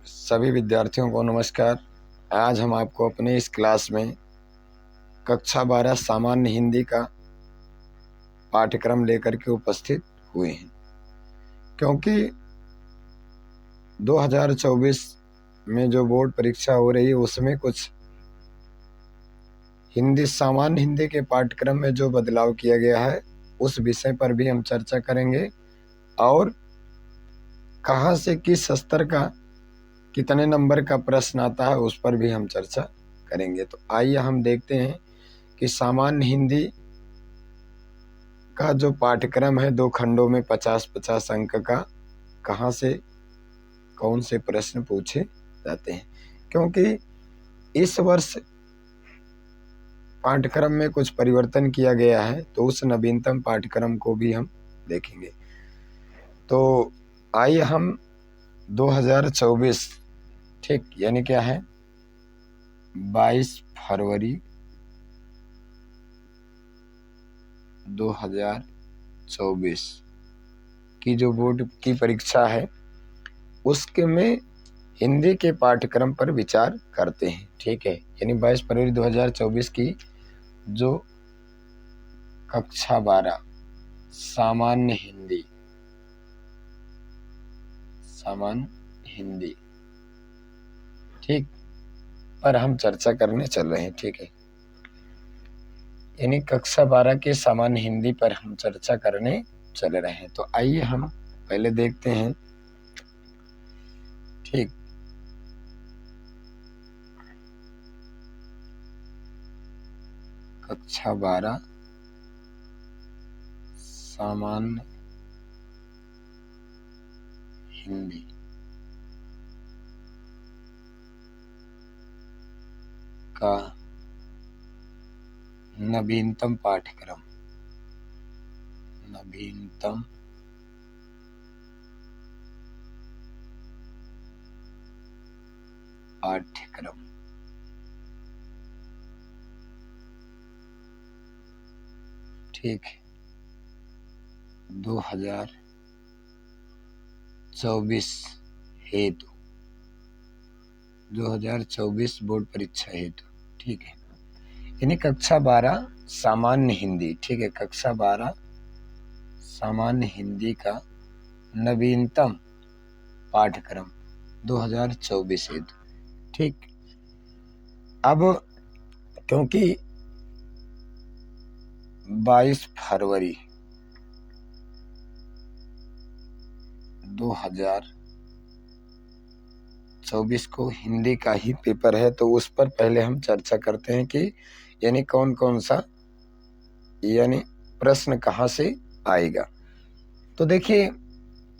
सभी विद्यार्थियों को नमस्कार। आज हम आपको अपने इस क्लास में कक्षा 12 सामान्य हिंदी का पाठ्यक्रम लेकर के उपस्थित हुए हैं, क्योंकि 2024 में जो बोर्ड परीक्षा हो रही है उसमें कुछ सामान्य हिंदी के पाठ्यक्रम में जो बदलाव किया गया है उस विषय पर भी हम चर्चा करेंगे और कहाँ से किस स्तर का कितने नंबर का प्रश्न आता है उस पर भी हम चर्चा करेंगे। तो आइए हम देखते हैं कि सामान्य हिंदी का जो पाठ्यक्रम है 2 खंडों में 50-50 अंक का, कहाँ से कौन से प्रश्न पूछे जाते हैं, क्योंकि इस वर्ष पाठ्यक्रम में कुछ परिवर्तन किया गया है तो उस नवीनतम पाठ्यक्रम को भी हम देखेंगे। तो आइए हम 2024 ठीक यानी क्या है 22 फरवरी 2024 की जो बोर्ड की परीक्षा है उसके में हिंदी के पाठ्यक्रम पर विचार करते हैं। ठीक है, यानी 22 फरवरी 2024 की जो कक्षा 12 सामान्य हिंदी ठीक पर हम चर्चा करने चल रहे हैं। ठीक है, यानी कक्षा 12 के सामान्य हिंदी पर हम चर्चा करने चल रहे हैं। तो आइए हम पहले देखते हैं। ठीक, कक्षा 12 सामान्य हिंदी का नवीनतम पाठ्यक्रम ठीक 2024 हेतु 2024 बोर्ड परीक्षा हेतु। ठीक है, यानी कक्षा 12 सामान्य हिंदी। ठीक है, कक्षा 12 सामान्य हिंदी का नवीनतम पाठ्यक्रम 2024 हेतु। ठीक, अब क्योंकि 22 फरवरी 2024 को हिंदी का ही पेपर है, तो उस पर पहले हम चर्चा करते हैं कि यानी कौन कौन सा यानी प्रश्न कहाँ से आएगा। तो देखिए,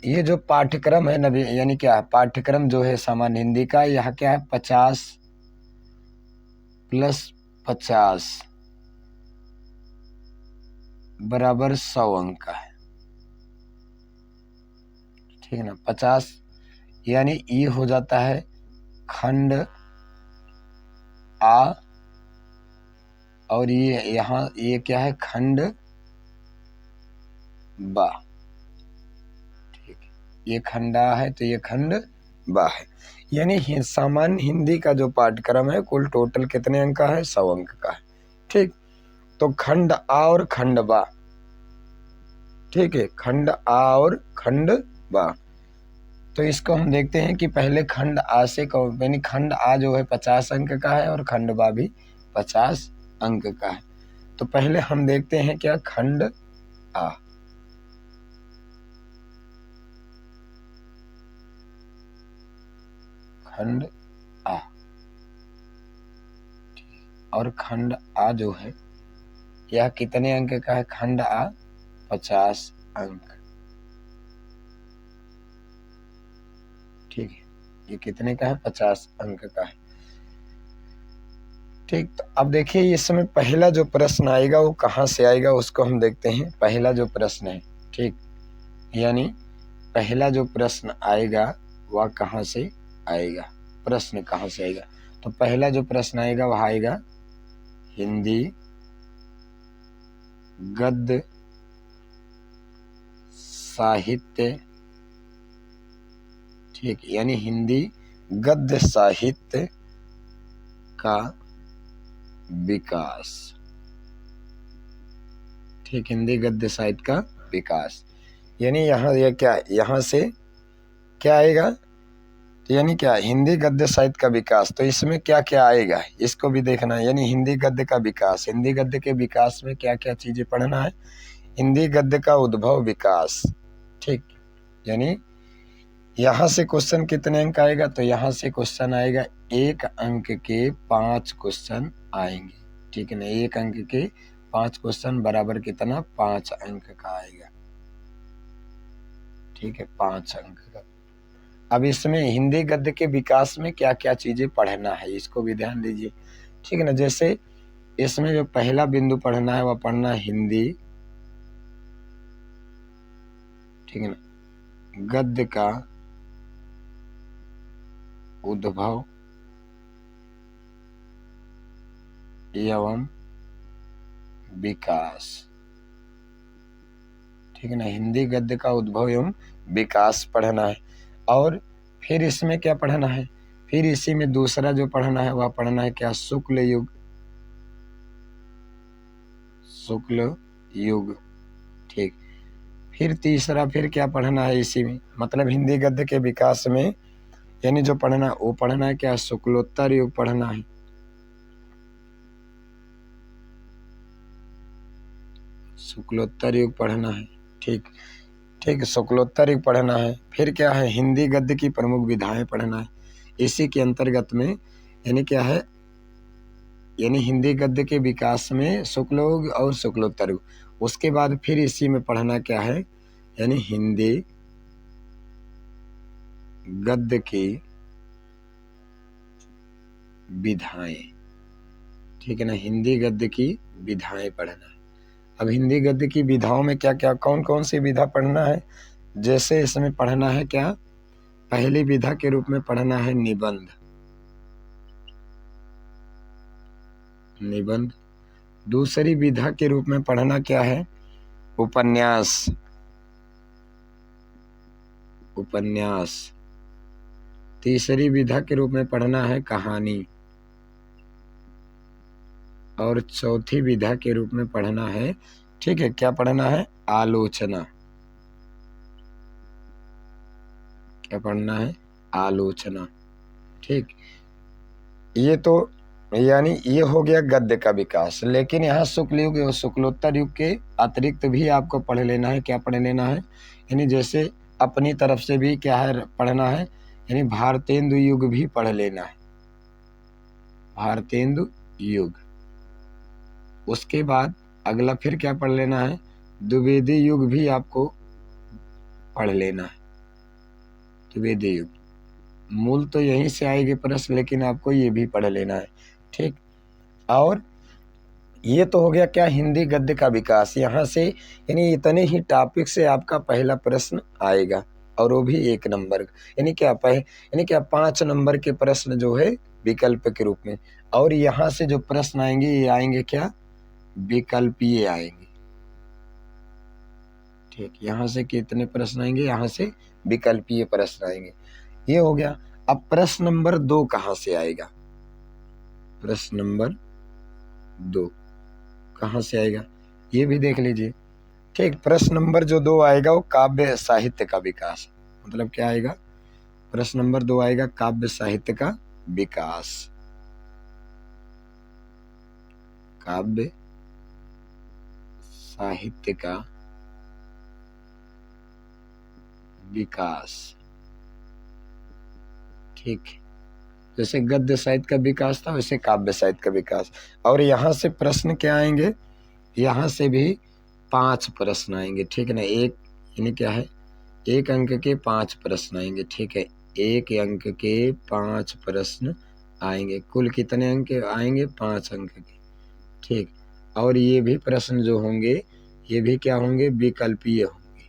ये जो पाठ्यक्रम है नवी यानी क्या है पाठ्यक्रम जो है सामान्य हिंदी का, यह क्या है 50 + 50 बराबर 100 अंक का है। ठीक है ना, 50 यानी ये हो जाता है खंड आ और ये यहाँ ये क्या है खंड बा। ठीक, ये खंड आ है तो ये खंड बा है, यानी सामान्य हिंदी का जो पाठ्यक्रम है कुल टोटल कितने अंक का है 100 अंक का है। ठीक, तो खंड आ और खंड बा। ठीक है, खंड आ और खंड बा, तो इसको हम देखते हैं कि पहले खंड आ से यानी खंड आ जो है 50 अंक का है और खंड बा भी 50 अंक का है। तो पहले हम देखते हैं क्या खंड आ। खंड आ और खंड आ जो है यह कितने अंक का है खंड आ 50 अंक। ठीक है, ये कितने का है 50 अंक का है। ठीक, तो अब देखिए इस समय पहला जो प्रश्न आएगा वो कहाँ से आएगा उसको हम देखते हैं। पहला जो प्रश्न है, ठीक, यानी पहला जो प्रश्न आएगा वह कहाँ से आएगा, प्रश्न कहाँ से आएगा। तो पहला जो प्रश्न आएगा वह आएगा हिंदी गद्य साहित्य। ठीक, यानी हिंदी गद्य साहित्य का विकास। ठीक, हिंदी गद्य साहित्य का विकास, यानी यहाँ ये क्या, यहाँ से क्या आएगा, तो यानी क्या, हिंदी गद्य साहित्य का विकास। तो इसमें क्या क्या आएगा इसको भी देखना है, यानी हिंदी गद्य का विकास, हिंदी गद्य के विकास में क्या क्या चीजें पढ़ना है। हिंदी गद्य का उद्भव विकास। ठीक, यानी यहाँ से क्वेश्चन कितने अंक आएगा, तो यहाँ से क्वेश्चन आएगा 1 अंक के 5 क्वेश्चन आएंगे। ठीक है ना, 1 अंक के 5 क्वेश्चन बराबर कितना, 5 अंक का आएगा। ठीक है, 5 अंक का। अब इसमें हिंदी गद्य के विकास में क्या क्या चीजें पढ़ना है इसको भी ध्यान दीजिए। ठीक है ना, जैसे इसमें जो पहला बिंदु पढ़ना है वह पढ़ना है हिंदी, ठीक है ना, गद्य का उद्भव एवं विकास। ठीक है ना, हिंदी गद्य का उद्भव एवं विकास पढ़ना है। और फिर इसमें क्या पढ़ना है, फिर इसी में दूसरा जो पढ़ना है वह पढ़ना है क्या, शुक्ल युग, शुक्ल युग। ठीक, फिर तीसरा फिर क्या पढ़ना है इसी में, मतलब हिंदी गद्य के विकास में यानी जो पढ़ना वो पढ़ना है क्या, शुक्लोत्तर युग पढ़ना है। शुक्लोत्तर युग पढ़ना है। ठीक, ठीक, शुक्लोत्तर युग पढ़ना है। फिर क्या है, हिंदी गद्य की प्रमुख विधाएं पढ़ना है। इसी के अंतर्गत में यानी क्या है, यानी हिंदी गद्य के विकास में शुक्ल युग और शुक्लोत्तर युग। उसके बाद फिर इसी में पढ़ना क्या है, यानी हिंदी गद्य की विधाएं। ठीक है ना, हिंदी गद्य की विधाएं पढ़ना है। अब हिंदी गद्य की विधाओं में क्या क्या, कौन कौन सी विधा पढ़ना है, जैसे इसमें पढ़ना है क्या, पहली विधा के रूप में पढ़ना है निबंध, निबंध। दूसरी विधा के रूप में पढ़ना क्या है, उपन्यास, उपन्यास। तीसरी विधा के रूप में पढ़ना है कहानी, और चौथी विधा के रूप में पढ़ना है, ठीक है, क्या पढ़ना है, आलोचना। क्या पढ़ना है, आलोचना। ठीक, ये तो यानी ये हो गया गद्य का विकास। लेकिन यहाँ शुक्ल युग और शुक्लोत्तर युग के अतिरिक्त भी आपको पढ़ लेना है, क्या पढ़ लेना है, यानी जैसे अपनी तरफ से भी क्या है पढ़ना है, यानी भारतेंदु युग भी पढ़ लेना है, भारतेंदु युग। उसके बाद अगला फिर क्या पढ़ लेना है, द्विवेदी युग भी आपको पढ़ लेना है, द्विवेदी युग। मूल तो यहीं से आएगी प्रश्न, लेकिन आपको ये भी पढ़ लेना है। ठीक, और ये तो हो गया क्या, हिंदी गद्य का विकास। यहाँ से यानी इतने ही टॉपिक से आपका पहला प्रश्न आएगा, और वो भी 1 नंबर, यानी क्या यानी क्या 5 नंबर के प्रश्न जो है विकल्प के रूप में। और यहाँ से जो प्रश्न आएंगे ये आएंगे क्या, विकल्पीय आएंगे। ठीक, यहाँ से कितने प्रश्न आएंगे, यहाँ से विकल्पीय प्रश्न आएंगे। ये हो गया। अब प्रश्न नंबर 2 कहाँ से आएगा, प्रश्न नंबर 2 कहाँ से आएगा ये भी देख लीजिए। ठीक, प्रश्न नंबर जो 2 आएगा वो काव्य साहित्य का विकास, मतलब क्या आएगा, प्रश्न नंबर 2 आएगा काव्य साहित्य का विकास, काव्य साहित्य का विकास। ठीक, जैसे गद्य साहित्य का विकास था वैसे काव्य साहित्य का विकास। और यहाँ से प्रश्न क्या आएंगे, यहाँ से भी 5 प्रश्न आएंगे। ठीक है ना, एक यानी क्या है, 1 अंक के 5 प्रश्न आएंगे। ठीक है, 1 अंक के 5 प्रश्न आएंगे। कुल कितने अंक आएंगे, 5 अंक के। ठीक, और ये भी प्रश्न जो होंगे ये भी क्या होंगे, विकल्पीय होंगे।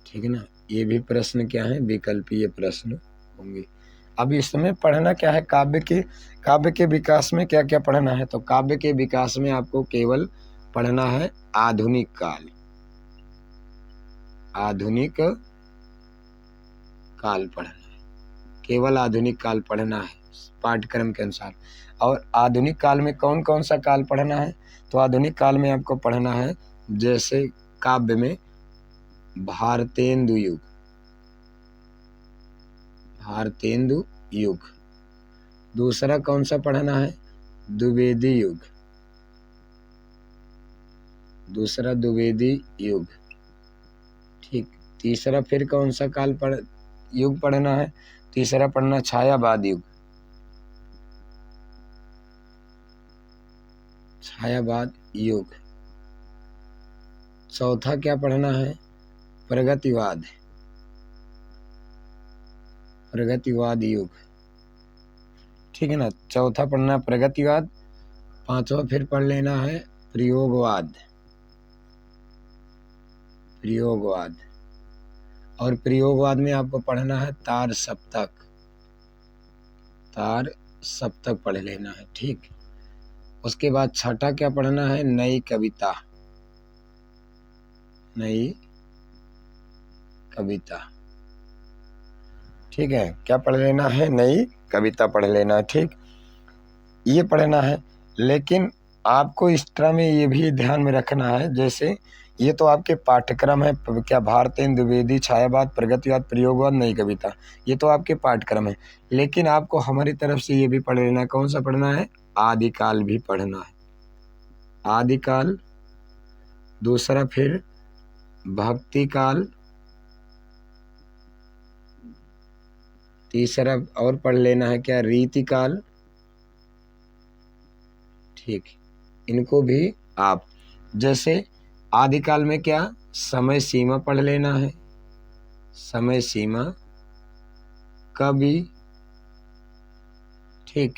ठीक है ना, ये भी प्रश्न क्या है, विकल्पीय प्रश्न होंगे। अब इसमें पढ़ना क्या है, काव्य के विकास में क्या क्या पढ़ना है, तो काव्य के विकास में आपको केवल पढ़ना है आधुनिक काल, आधुनिक काल पढ़ना है, केवल आधुनिक काल पढ़ना है पाठ्यक्रम के अनुसार। और आधुनिक काल में कौन कौन सा काल पढ़ना है? तो आधुनिक काल में आपको पढ़ना है जैसे काव्य में भारतेंदु युग, भारतेंदु युग। दूसरा कौन सा पढ़ना है? द्विवेदी युग, दूसरा द्विवेदी युग। ठीक। तीसरा फिर कौन सा युग पढ़ना है? तीसरा पढ़ना छायावाद युग, छायावाद युग। चौथा क्या पढ़ना है? प्रगतिवाद, प्रगतिवाद युग। ठीक है ना, चौथा पढ़ना प्रगतिवाद। पांचवा फिर पढ़ लेना है प्रयोगवाद, प्रयोगवाद। और प्रयोगवाद में आपको पढ़ना है तार सप्तक, तार सप्तक पढ़ लेना है। ठीक। उसके बाद छठा क्या पढ़ना है? नई कविता, नई कविता। ठीक है, क्या पढ़ लेना है? नई कविता पढ़ लेना है। ठीक, ये पढ़ना है। लेकिन आपको इस तरह में ये भी ध्यान में रखना है, जैसे ये तो आपके पाठ्यक्रम है, क्या भारतेंदु द्विवेदी, छायावाद, प्रगतिवाद, प्रयोगवाद, नई कविता, ये तो आपके पाठ्यक्रम है। लेकिन आपको हमारी तरफ से ये भी पढ़ लेना है। कौन सा पढ़ना है? आदिकाल भी पढ़ना है, आदिकाल। दूसरा फिर भक्ति काल। तीसरा और पढ़ लेना है क्या? रीतिकाल। ठीक, इनको भी आप जैसे आदिकाल में क्या समय सीमा पढ़ लेना है, समय सीमा, कवि। ठीक,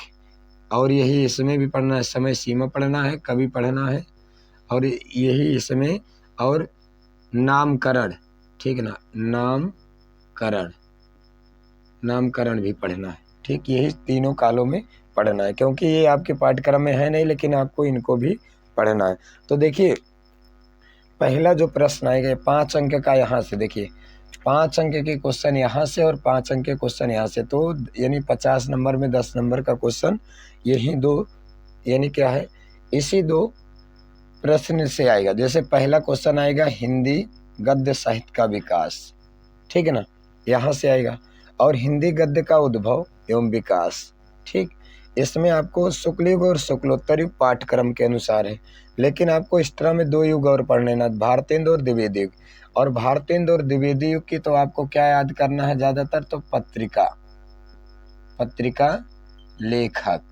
और यही इसमें भी पढ़ना है, समय सीमा पढ़ना है, कवि पढ़ना है, और यही इसमें और नामकरण। ठीक ना, नामकरण, नामकरण भी पढ़ना है। ठीक, यही तीनों कालों में पढ़ना है, क्योंकि ये आपके पाठ्यक्रम में है नहीं, लेकिन आपको इनको भी पढ़ना है। तो देखिए पहला जो प्रश्न आएगा 5 अंक का, यहाँ से देखिए 5 अंक के क्वेश्चन यहाँ से और 5 अंक के क्वेश्चन यहाँ से, तो यानी 50 नंबर में 10 नंबर का क्वेश्चन यही दो, यानी क्या है, इसी दो प्रश्न से आएगा। जैसे पहला क्वेश्चन आएगा हिंदी गद्य साहित्य का विकास, ठीक है ना, यहाँ से आएगा। और हिंदी गद्य का उद्भव एवं विकास। ठीक, इसमें आपको शुक्ल युग और शुक्लोत्तर युग पाठ्यक्रम के अनुसार है, लेकिन आपको इस तरह में 2 युग और पढ़ लेना, भारतेंदु और द्विवेदी युग। और भारतेंदु और द्विवेदी युग की तो आपको क्या याद करना है ज्यादातर? तो पत्रिका, पत्रिका लेखक,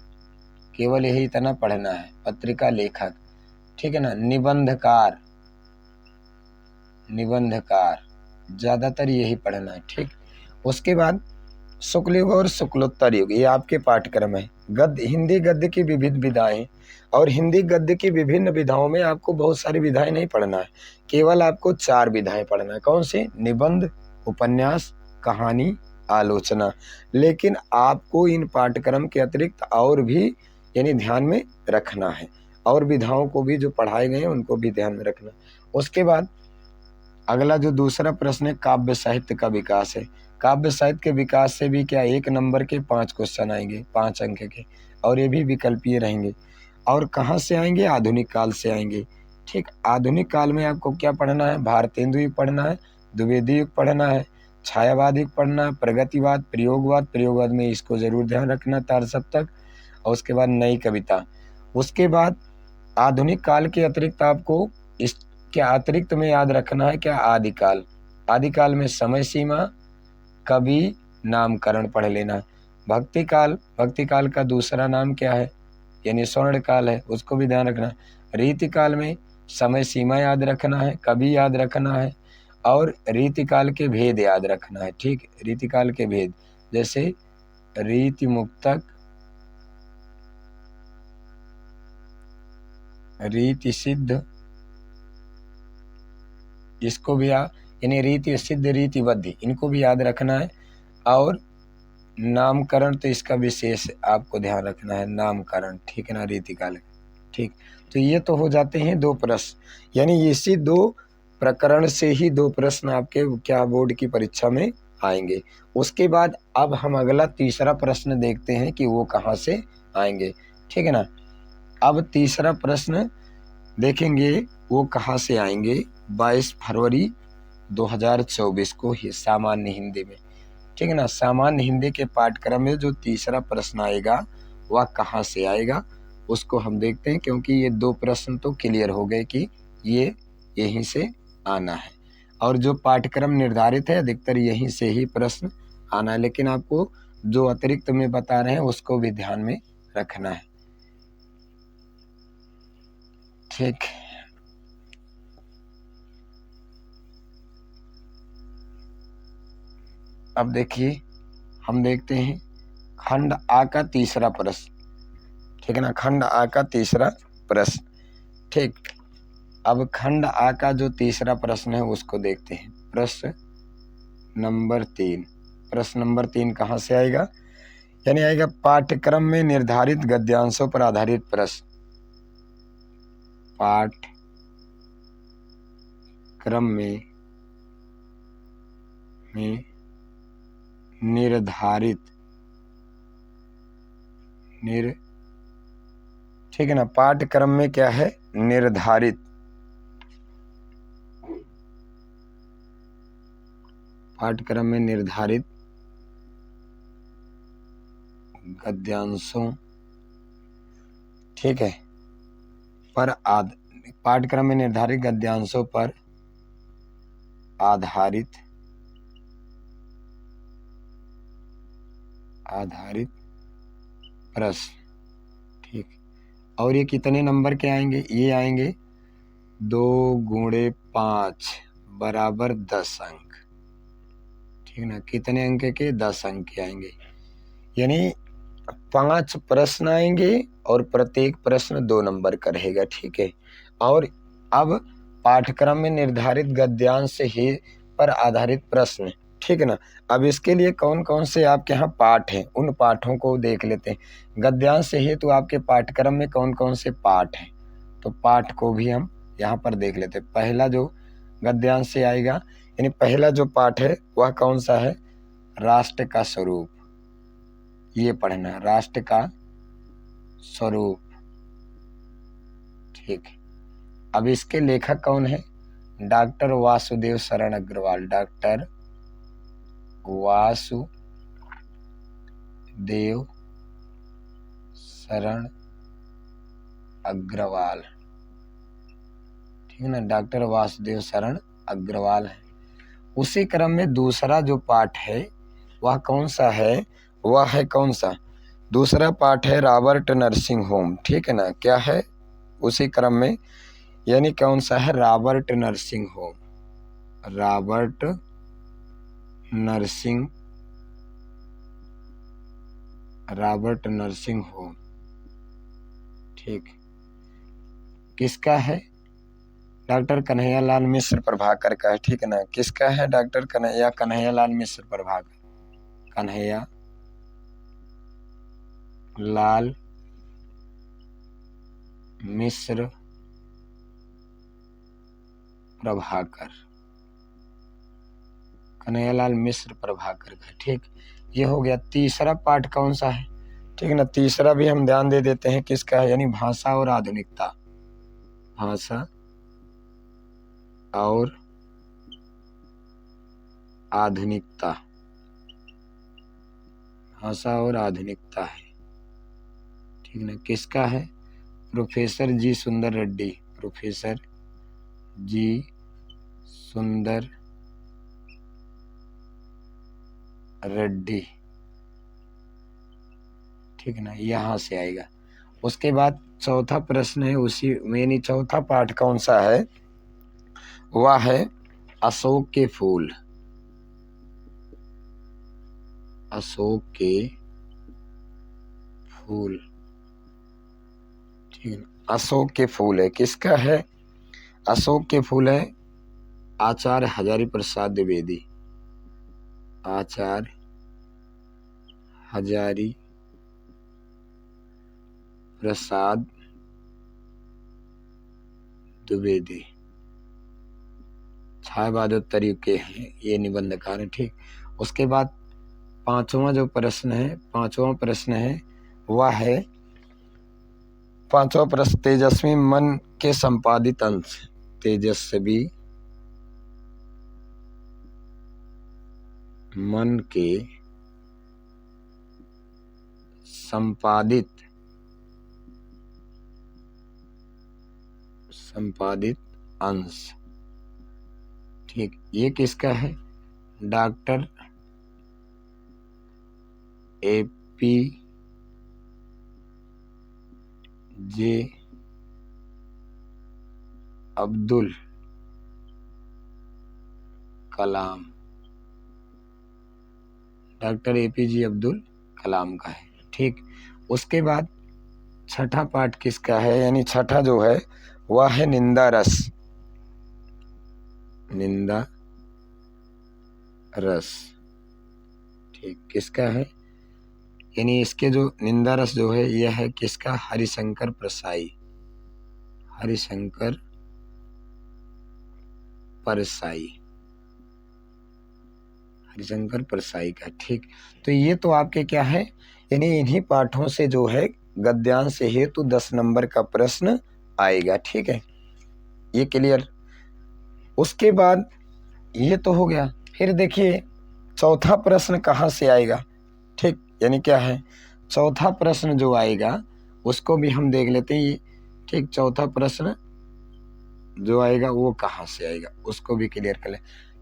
केवल यही इतना पढ़ना है, पत्रिका लेखक। ठीक है ना, निबंधकार, निबंधकार, ज्यादातर यही पढ़ना है। ठीक, उसके बाद शुक्ल युग और शुक्लोत्तर युग, ये आपके पाठ्यक्रम है। गद्य, हिंदी गद्य की विविध विधाएं, और हिंदी गद्य की विभिन्न विधाओं में आपको बहुत सारी विधाएं नहीं पढ़ना है, केवल आपको 4 विधाएं पढ़ना है। कौन सी? निबंध, उपन्यास, कहानी, आलोचना। लेकिन आपको इन पाठ्यक्रम के अतिरिक्त और भी यानी ध्यान में रखना है, और विधाओं को भी जो पढ़ाए गए हैं उनको भी ध्यान में रखना। उसके बाद अगला जो दूसरा प्रश्न है काव्य साहित्य का विकास है। काव्य साहित्य के विकास से भी क्या 1 नंबर के 5 क्वेश्चन आएंगे, 5 अंक के, और ये भी विकल्पीय रहेंगे। और कहाँ से आएंगे? आधुनिक काल से आएंगे। ठीक, आधुनिक काल में आपको क्या पढ़ना है? भारतेंदु युग पढ़ना है, द्विवेदी युग पढ़ना है, छायावाद युग पढ़ना है, प्रगतिवाद, प्रयोगवाद, प्रयोगवाद में इसको जरूर ध्यान रखना, तार सप्तक, और उसके बाद नई कविता। उसके बाद आधुनिक काल के अतिरिक्त आपको इसके अतिरिक्त में याद रखना है क्या? आदिकाल। आदिकाल में समय सीमा, कवि, नामकरण पढ़ लेना। भक्ति काल, भक्ति काल का दूसरा नाम क्या है? यानी स्वर्ण काल है, उसको भी ध्यान रखना। रीति काल में समय सीमा याद रखना है, कवि याद रखना है, और रीति काल के भेद याद रखना है। ठीक, रीति काल के भेद जैसे रीति मुक्तक, रीति सिद्ध, इसको भी यानी रीति सिद्ध, रीतिबद्ध, इनको भी याद रखना है। और नामकरण तो इसका विशेष आपको ध्यान रखना है, नामकरण। ठीक है ना, रीतिकाल। ठीक, तो ये तो हो जाते हैं 2 प्रश्न, यानी इसी 2 प्रकरण से ही 2 प्रश्न आपके क्या बोर्ड की परीक्षा में आएंगे। उसके बाद अब हम अगला तीसरा प्रश्न देखते हैं कि वो कहाँ से आएंगे, ठीक है ना। अब तीसरा प्रश्न देखेंगे वो कहाँ से आएंगे। 22 फरवरी 2024 को ही सामान्य हिंदी में, ठीक है ना। सामान्य हिंदी के पाठ्यक्रम में जो तीसरा प्रश्न आएगा वह कहाँ से आएगा उसको हम देखते हैं, क्योंकि ये दो प्रश्न तो क्लियर हो गए कि ये यहीं से आना है, और जो पाठ्यक्रम निर्धारित है अधिकतर यहीं से ही प्रश्न आना है, लेकिन आपको जो अतिरिक्त में बता रहे हैं उसको भी ध्यान में रखना है, ठीक। अब देखिए हम देखते हैं खंड आ का तीसरा प्रश्न, ठीक है ना। खंड आ का तीसरा प्रश्न, ठीक। अब खंड आ का जो तीसरा प्रश्न है उसको देखते हैं। प्रश्न नंबर 3, प्रश्न नंबर 3 कहाँ से आएगा, यानी आएगा पाठ्यक्रम में निर्धारित गद्यांशों पर आधारित प्रश्न। पाठ्यक्रम में निर्धारित ठीक है ना। पाठ्यक्रम में क्या है, निर्धारित, पाठ्यक्रम में निर्धारित गद्यांशों, ठीक है, पर पाठ्यक्रम में निर्धारित गद्यांशों पर आधारित प्रश्न, ठीक। और ये कितने नंबर के आएंगे, ये आएंगे 2 × 5 = 10 अंक, ठीक ना। कितने अंक के, 10 अंक के आएंगे, यानी 5 प्रश्न आएंगे और प्रत्येक प्रश्न 2 नंबर का रहेगा, ठीक है। और अब पाठ्यक्रम में निर्धारित गद्यांश ही पर आधारित प्रश्न, ठीक है ना। अब इसके लिए कौन कौन से आपके यहाँ पाठ हैं उन पाठों को देख लेते हैं। गद्यांश है तो आपके पाठ्यक्रम में कौन कौन से पाठ हैं, तो पाठ को भी हम यहाँ पर देख लेते हैं। पहला जो गद्यांश से आएगा, यानी पहला जो पाठ है वह कौन सा है, राष्ट्र का स्वरूप, ये पढ़ना है, राष्ट्र का स्वरूप, ठीक है। अब इसके लेखक कौन है, डॉक्टर वासुदेव शरण अग्रवाल, डॉक्टर वासुदेव शरण अग्रवाल, ठीक है ना। डॉक्टर वासुदेव शरण अग्रवाल है। उसी क्रम में दूसरा जो पाठ है वह कौन सा है, वह है कौन सा, दूसरा पाठ है रॉबर्ट नर्सिंग होम, ठीक है ना। क्या है उसी क्रम में, यानी कौन सा है, Robert nursing home, Robert nursing home, ठीक। किसका है, डॉक्टर कन्हैयालाल मिश्र प्रभाकर का है, ठीक है ना। किसका है, डॉक्टर कन्हैयालाल मिश्र प्रभाकर, कन्हैयालाल मिश्र प्रभाकर, कन्हैयालाल मिश्र प्रभाकर का, ठीक। ये हो गया। तीसरा पाठ कौन सा है, ठीक है ना। तीसरा भी हम ध्यान दे देते हैं किसका है, यानी भाषा और आधुनिकता, भाषा और आधुनिकता, भाषा और आधुनिकता है, ठीक ना। किसका है, प्रोफेसर जी सुंदर रेड्डी, प्रोफेसर जी सुंदर रेड्डी, ठीक ना, यहाँ से आएगा। उसके बाद चौथा प्रश्न है उसी में, चौथा पाठ कौन सा है, वह है अशोक के फूल, अशोक के फूल, ठीक है। अशोक के फूल है, किसका है, अशोक के फूल है आचार्य हजारी प्रसाद द्विवेदी, आचार्य हजारी प्रसाद द्विवेदी, छायावादोत्तरी के हैं ये निबंधकार, ठीक। उसके बाद पांचवा प्रश्न है वह है पांचवा प्रश्न, तेजस्वी मन के संपादित अंश। तेजस्वी मन के संपादित अंश। ठीक, ये किसका है? Doctor APJ Abdul Kalam. Doctor APJ Abdul Kalam का है। ठीक, उसके बाद छठा पाठ किसका है, यानी छठा जो है वह है निंदा रस। निंदा रस, ठीक, किसका है? यानी इसके जो निंदा रस जो है यह है किसका? हरिशंकर परसाई। हरिशंकर परसाई का। ठीक, तो ये तो आपके क्या है, यानी इन्हीं पाठों से जो है गद्यांश हेतु 10 नंबर का प्रश्न आएगा। ठीक है, ये क्लियर। उसके बाद ये तो हो गया, फिर देखिए चौथा प्रश्न कहाँ से आएगा। ठीक, यानी क्या है चौथा प्रश्न जो आएगा उसको भी हम देख लेते हैं। ठीक, चौथा प्रश्न जो आएगा वो कहाँ से आएगा उसको भी क्लियर कर ले।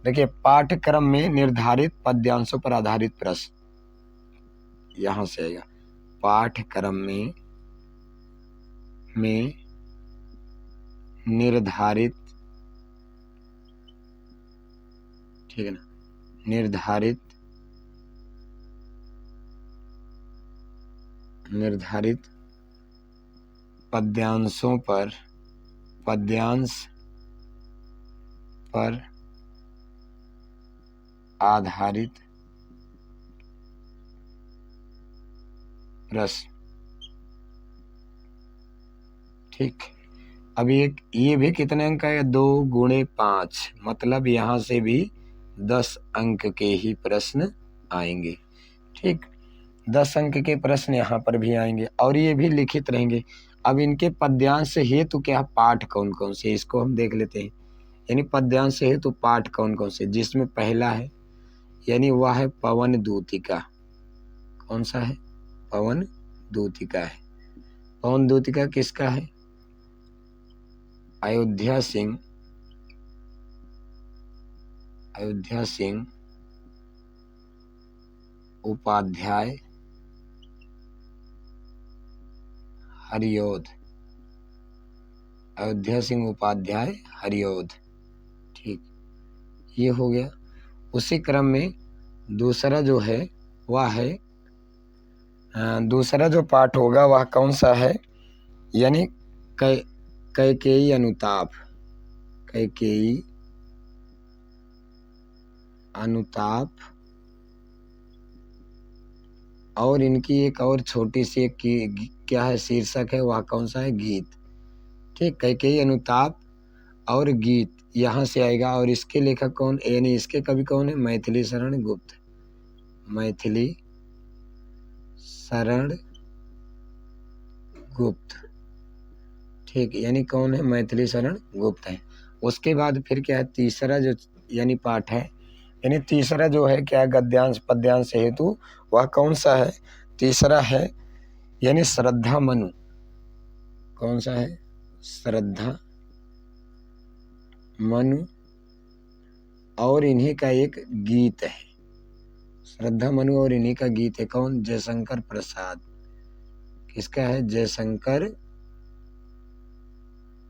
देखिए, पाठ्यक्रम में निर्धारित पद्यांशों पर आधारित प्रश्न, यहां से आएगा। पाठ्यक्रम में निर्धारित, ठीक है ना, निर्धारित पद्यांशों पर आधारित प्रश्न। ठीक, अब ये भी कितने अंक का है? 2 गुणे 5, मतलब यहाँ से भी 10 अंक के ही प्रश्न आएंगे। ठीक, 10 अंक के प्रश्न यहाँ पर भी आएंगे और ये भी लिखित रहेंगे। अब इनके पद्यांश हेतु क्या पाठ कौन कौन से, इसको हम देख लेते हैं। यानी पद्यांश हेतु पाठ कौन कौन से, जिसमें पहला है यानी वह है पवन दूतिका। कौन सा है? पवन दूतिका है। पवन दूतिका किसका है? अयोध्या सिंह उपाध्याय हरिऔध। अयोध्या सिंह उपाध्याय हरिऔध। ठीक, ये हो गया। उसी क्रम में दूसरा जो है वह है दूसरा जो पाठ होगा वह कौन सा है? यानी कैकेयी अनुताप और इनकी एक और छोटी सी एक क्या है शीर्षक है, वह कौन सा है? गीत। ठीक, कैकेयी अनुताप और गीत यहाँ से आएगा। और इसके लेखक कौन, यानी इसके कवि कौन है? मैथिली शरण गुप्त। ठीक, यानी कौन है? मैथिली शरण गुप्त है। उसके बाद फिर क्या है तीसरा जो यानी पाठ है, यानी तीसरा जो है क्या गद्यांश पद्यांश हेतु, वह कौन सा है? तीसरा है यानी श्रद्धा मनु। कौन सा है? श्रद्धा मनु और इन्हीं का एक गीत है। श्रद्धा मनु और इन्हीं का गीत है। कौन? जयशंकर प्रसाद। किसका है? जयशंकर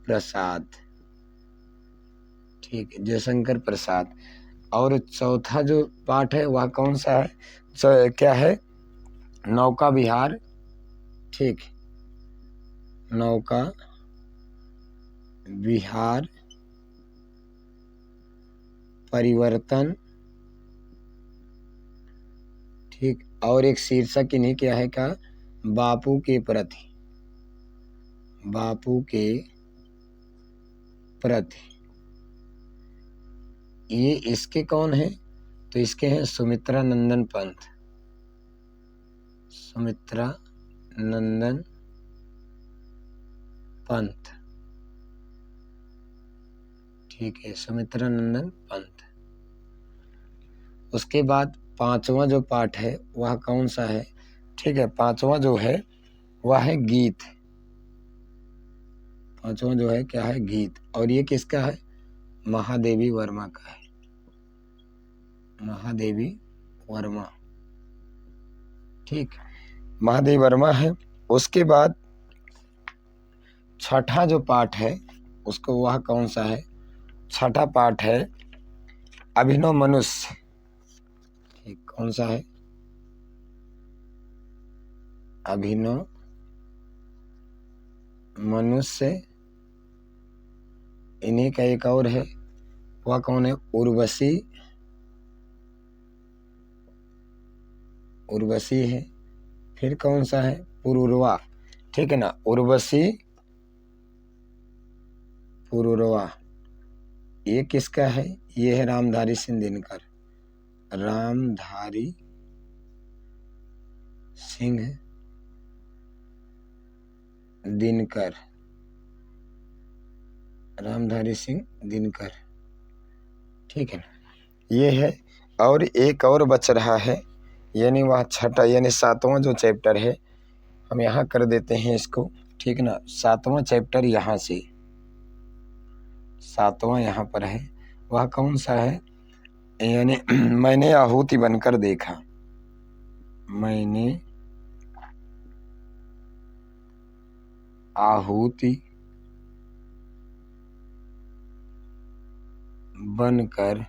प्रसाद। ठीक, जयशंकर प्रसाद। और चौथा जो पाठ है वह कौन सा है? क्या है? नौका विहार। ठीक, नौका विहार परिवर्तन। ठीक, और एक शीर्षक इन्हीं क्या है का? बापू के प्रति। ये इसके कौन है? तो इसके हैं सुमित्रा नंदन पंत, सुमित्रा नंदन पंत, ठीक है, सुमित्रा नंदन पंत। उसके बाद पांचवा जो पाठ है वह कौन सा है? ठीक है, पांचवा जो है वह है गीत। पांचवा जो है क्या है? गीत। और ये किसका है? महादेवी वर्मा का है, महादेवी वर्मा, ठीक, महादेवी वर्मा है। उसके बाद छठा जो पाठ है उसको वह कौन सा है? छठा पाठ है अभिनव मनुष्य, ठीक, कौन सा है? अभिनव मनुष्य। इन्हीं का एक और है, वह कौन है? उर्वशी, उर्वशी है। फिर कौन सा है? पुरुरवा, ठीक है ना, उर्वशी पुरुरवा। ये किसका है? ये है रामधारी सिंह दिनकर, रामधारी सिंह दिनकर, रामधारी सिंह दिनकर, ठीक है ना, ये है। और एक और बच रहा है, यानी वह छठा यानी सातवां जो चैप्टर है, हम यहाँ कर देते हैं इसको, ठीक ना। सातवां चैप्टर यहाँ से, सातवां यहाँ पर है, वह कौन सा है? यानी मैंने आहुति बनकर देखा, मैंने आहुति बनकर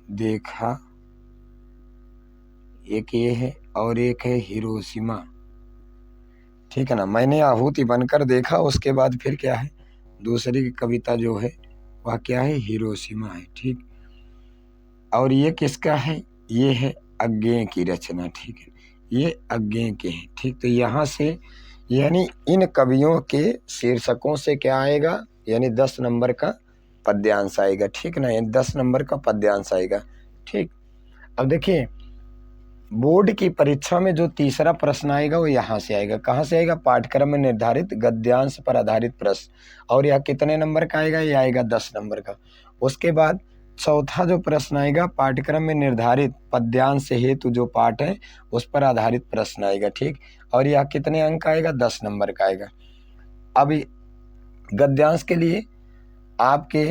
देखा, एक ये है और एक है हिरोशिमा, ठीक है ना। मैंने आहुति बनकर देखा, उसके बाद फिर क्या है? दूसरी की कविता जो है वह क्या है? हिरोशिमा है, ठीक। और ये किसका है? ये है अज्ञेय की रचना, ठीक है, ये अज्ञेय के हैं, ठीक। तो यहाँ से यानी इन कवियों के शीर्षकों से क्या आएगा? यानी 10 नंबर का पद्यांश आएगा, ठीक ना, यानी 10 नंबर का पद्यांश आएगा, ठीक। अब देखिए बोर्ड की परीक्षा में जो तीसरा प्रश्न आएगा वो यहाँ से आएगा। कहाँ से आएगा? पाठ्यक्रम में निर्धारित गद्यांश पर आधारित प्रश्न, और यह कितने नंबर का आएगा? ये आएगा 10 नंबर का। उसके बाद चौथा जो प्रश्न आएगा, पाठ्यक्रम में निर्धारित पद्यांश हेतु जो पाठ है उस पर आधारित प्रश्न आएगा, ठीक। और यह कितने अंक का आएगा? 10 नंबर का आएगा। अब गद्यांश के लिए आपके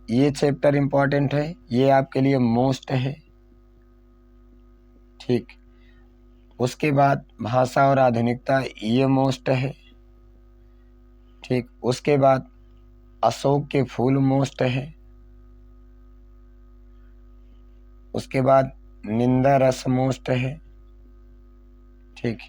ये चैप्टर इंपॉर्टेंट है, ये आपके लिए मोस्ट है, ठीक। उसके बाद भाषा और आधुनिकता, ये मोस्ट है, ठीक। उसके बाद अशोक के फूल मोस्ट है। उसके बाद निंदा रस मोस्ट है, ठीक।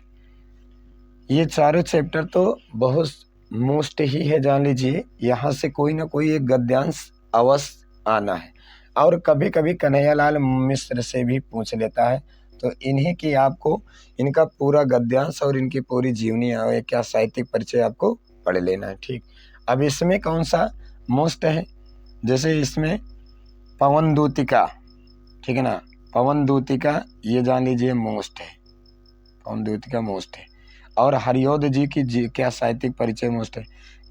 ये चारों चैप्टर तो बहुत मोस्ट ही है, जान लीजिए। यहाँ से कोई ना कोई एक गद्यांश अवश्य आना है, और कभी कभी कन्हैयालाल मिश्र से भी पूछ लेता है, तो इन्हीं की आपको इनका पूरा गद्यांश और इनकी पूरी जीवनी क्या साहित्यिक परिचय आपको पढ़ लेना है, ठीक। अब इसमें कौन सा मोस्ट है? जैसे इसमें पवन दूतिका, ठीक है ना, पवन दूतिका ये जान लीजिए मोस्ट है, पवन दूतिका मोस्ट है। और हरियोध जी की क्या साहित्यिक परिचय मोस्ट है।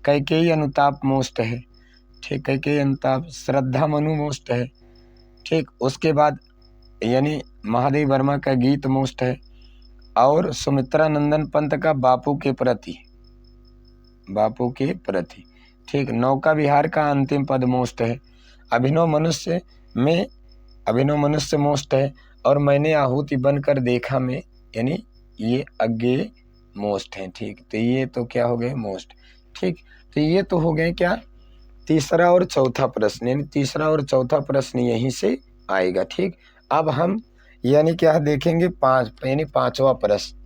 कैकेयी अनुताप मोस्ट है, ठीक, कैकेयी अनुताप। श्रद्धा मनु मोस्ट है, ठीक। उसके बाद यानी महादेवी वर्मा का गीत मोस्ट है, और सुमित्रा नंदन पंत का बापू के प्रति, बापू के प्रति, ठीक। नौका विहार का अंतिम पद मोस्ट है। अभिनव मनुष्य में अभिनव मनुष्य मोस्ट है, और मैंने आहुति बनकर देखा में यानी ये अज्ञेय मोस्ट है, ठीक। तो ये तो क्या हो गए? मोस्ट, ठीक। तो ये तो हो गए क्या? तीसरा और चौथा प्रश्न, यानी तीसरा और चौथा प्रश्न यहीं से आएगा, ठीक। अब हम यानी क्या देखेंगे? यानी पांचवा प्रश्न।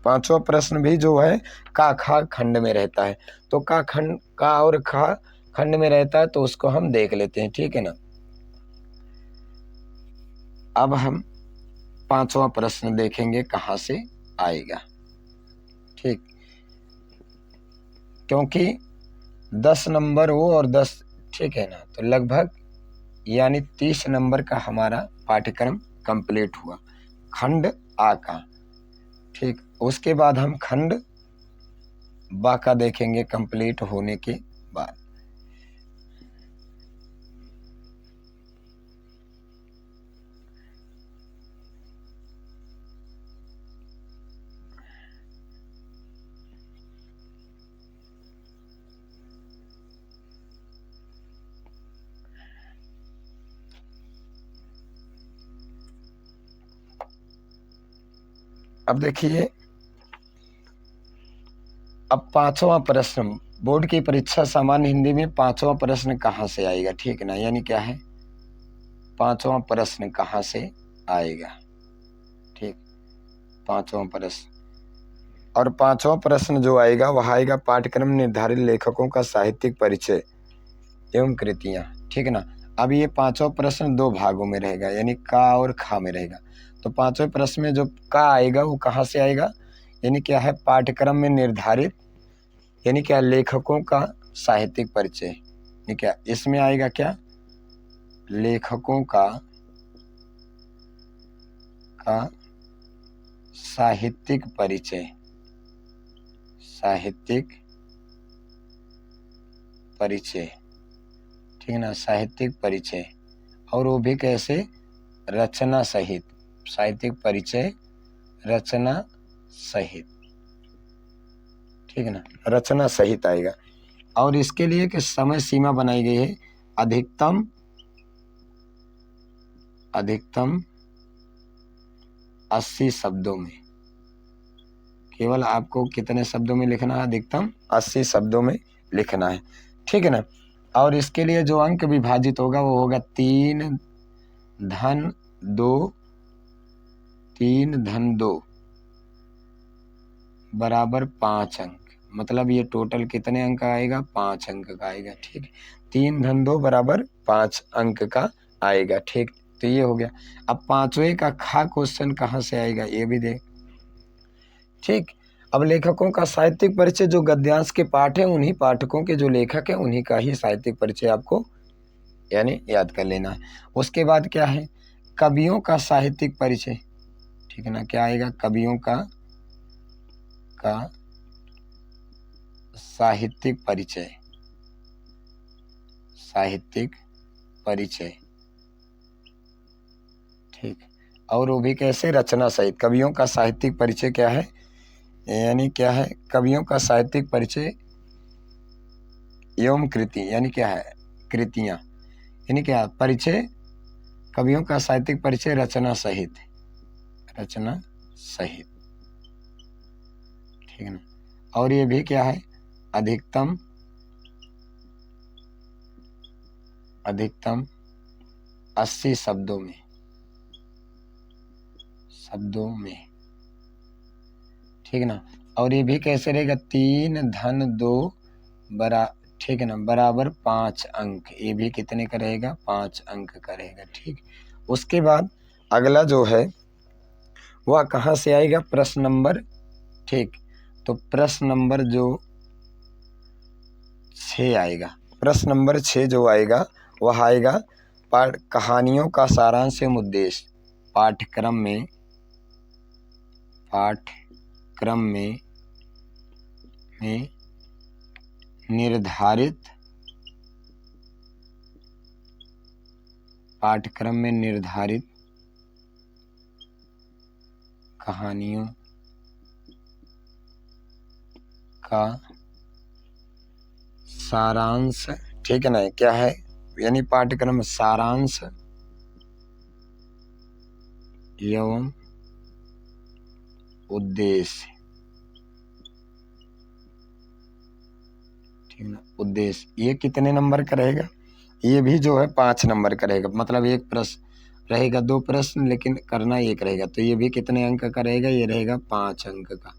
पांचवा प्रश्न भी जो है का खा खंड में रहता है, तो का खंड, का और खा खंड में रहता है, तो उसको हम देख लेते हैं, ठीक है ना। अब हम पांचवा प्रश्न देखेंगे कहाँ से आएगा, ठीक। क्योंकि 10 नंबर वो और 10, ठीक है ना, तो लगभग यानी 30 नंबर का हमारा पाठ्यक्रम कंप्लीट हुआ, खंड आ का। ठीक, उसके बाद हम खंड बा का देखेंगे कंप्लीट होने के बाद। अब देखिए, अब 5वां प्रश्न, बोर्ड की परीक्षा सामान्य हिंदी में 5वां प्रश्न कहाँ से आएगा, ठीक है ना। यानी क्या है, 5वां प्रश्न कहाँ से आएगा, ठीक, 5वां प्रश्न। और 5वां प्रश्न जो आएगा वह आएगा पाठ्यक्रम निर्धारित लेखकों का साहित्यिक परिचय एवं कृतियां, ठीक है ना। अब ये 5वां प्रश्न 2 भागों में रहेगा, यानी का और खा में रहेगा। तो 5वें प्रश्न में जो का आएगा वो कहाँ से आएगा, यानी क्या है, पाठ्यक्रम में निर्धारित, यानी क्या, लेखकों का साहित्यिक परिचय, यानी क्या इसमें आएगा, क्या, लेखकों का साहित्यिक परिचय, साहित्यिक परिचय, ठीक है ना, साहित्यिक परिचय। और वो भी कैसे, रचना सहित, साहित्यिक परिचय रचना सहित, ठीक है ना, रचना सहित आएगा। और इसके लिए कि समय सीमा बनाई गई है, अधिकतम 80 शब्दों में। केवल आपको कितने शब्दों में लिखना है, अधिकतम 80 शब्दों में लिखना है, ठीक है ना। और इसके लिए जो अंक विभाजित होगा वो होगा 3 धन 2 बराबर 5 अंक। मतलब ये टोटल कितने अंक का आएगा, 5 अंक का आएगा, ठीक। 3 धन 2 बराबर 5 अंक का आएगा, ठीक। तो ये हो गया। अब 5वें का खा क्वेश्चन कहाँ से आएगा ये भी देख, ठीक। अब लेखकों का साहित्यिक परिचय, जो गद्यांश के पाठ है उन्हीं पाठकों के जो लेखक है उन्हीं का ही साहित्यिक परिचय आपको यानी याद कर लेना है। उसके बाद क्या है, कवियों का साहित्यिक परिचय, ठीक है ना। क्या आएगा, कवियों का साहित्यिक परिचय, साहित्यिक परिचय, ठीक। और वो भी कैसे, रचना सहित। कवियों का साहित्यिक परिचय क्या है, यानी क्या है, कवियों का साहित्यिक परिचय एवं कृति, यानी क्या है, कृतियां, यानी क्या, परिचय, कवियों का साहित्यिक परिचय रचना सहित, रचना सहित, ठीक है ना। और ये भी क्या है, अधिकतम 80 शब्दों में, ठीक है ना। और ये भी कैसे रहेगा, 3 धन 2 ठीक है ना, बराबर 5 अंक। ये भी कितने का रहेगा, 5 अंक का रहेगा, ठीक। उसके बाद अगला जो है वह कहाँ से आएगा, प्रश्न नंबर, ठीक। तो प्रश्न नंबर जो 6 आएगा, प्रश्न नंबर 6 जो आएगा वह आएगा कहानियों का सारांश एवं उद्देश्य। पाठ्यक्रम में निर्धारित, पाठ्यक्रम में निर्धारित कहानियों का सारांश, ठीक है ना। क्या है, यानी पाठ्यक्रम सारांश एवं उद्देश्य, ठीक है ना, उद्देश्य। ये कितने नंबर का रहेगा, ये भी जो है 5 नंबर का रहेगा। मतलब एक प्रश्न रहेगा, 2 प्रश्न लेकिन करना एक रहेगा, तो ये भी कितने अंक का रहेगा, ये रहेगा 5 अंक का,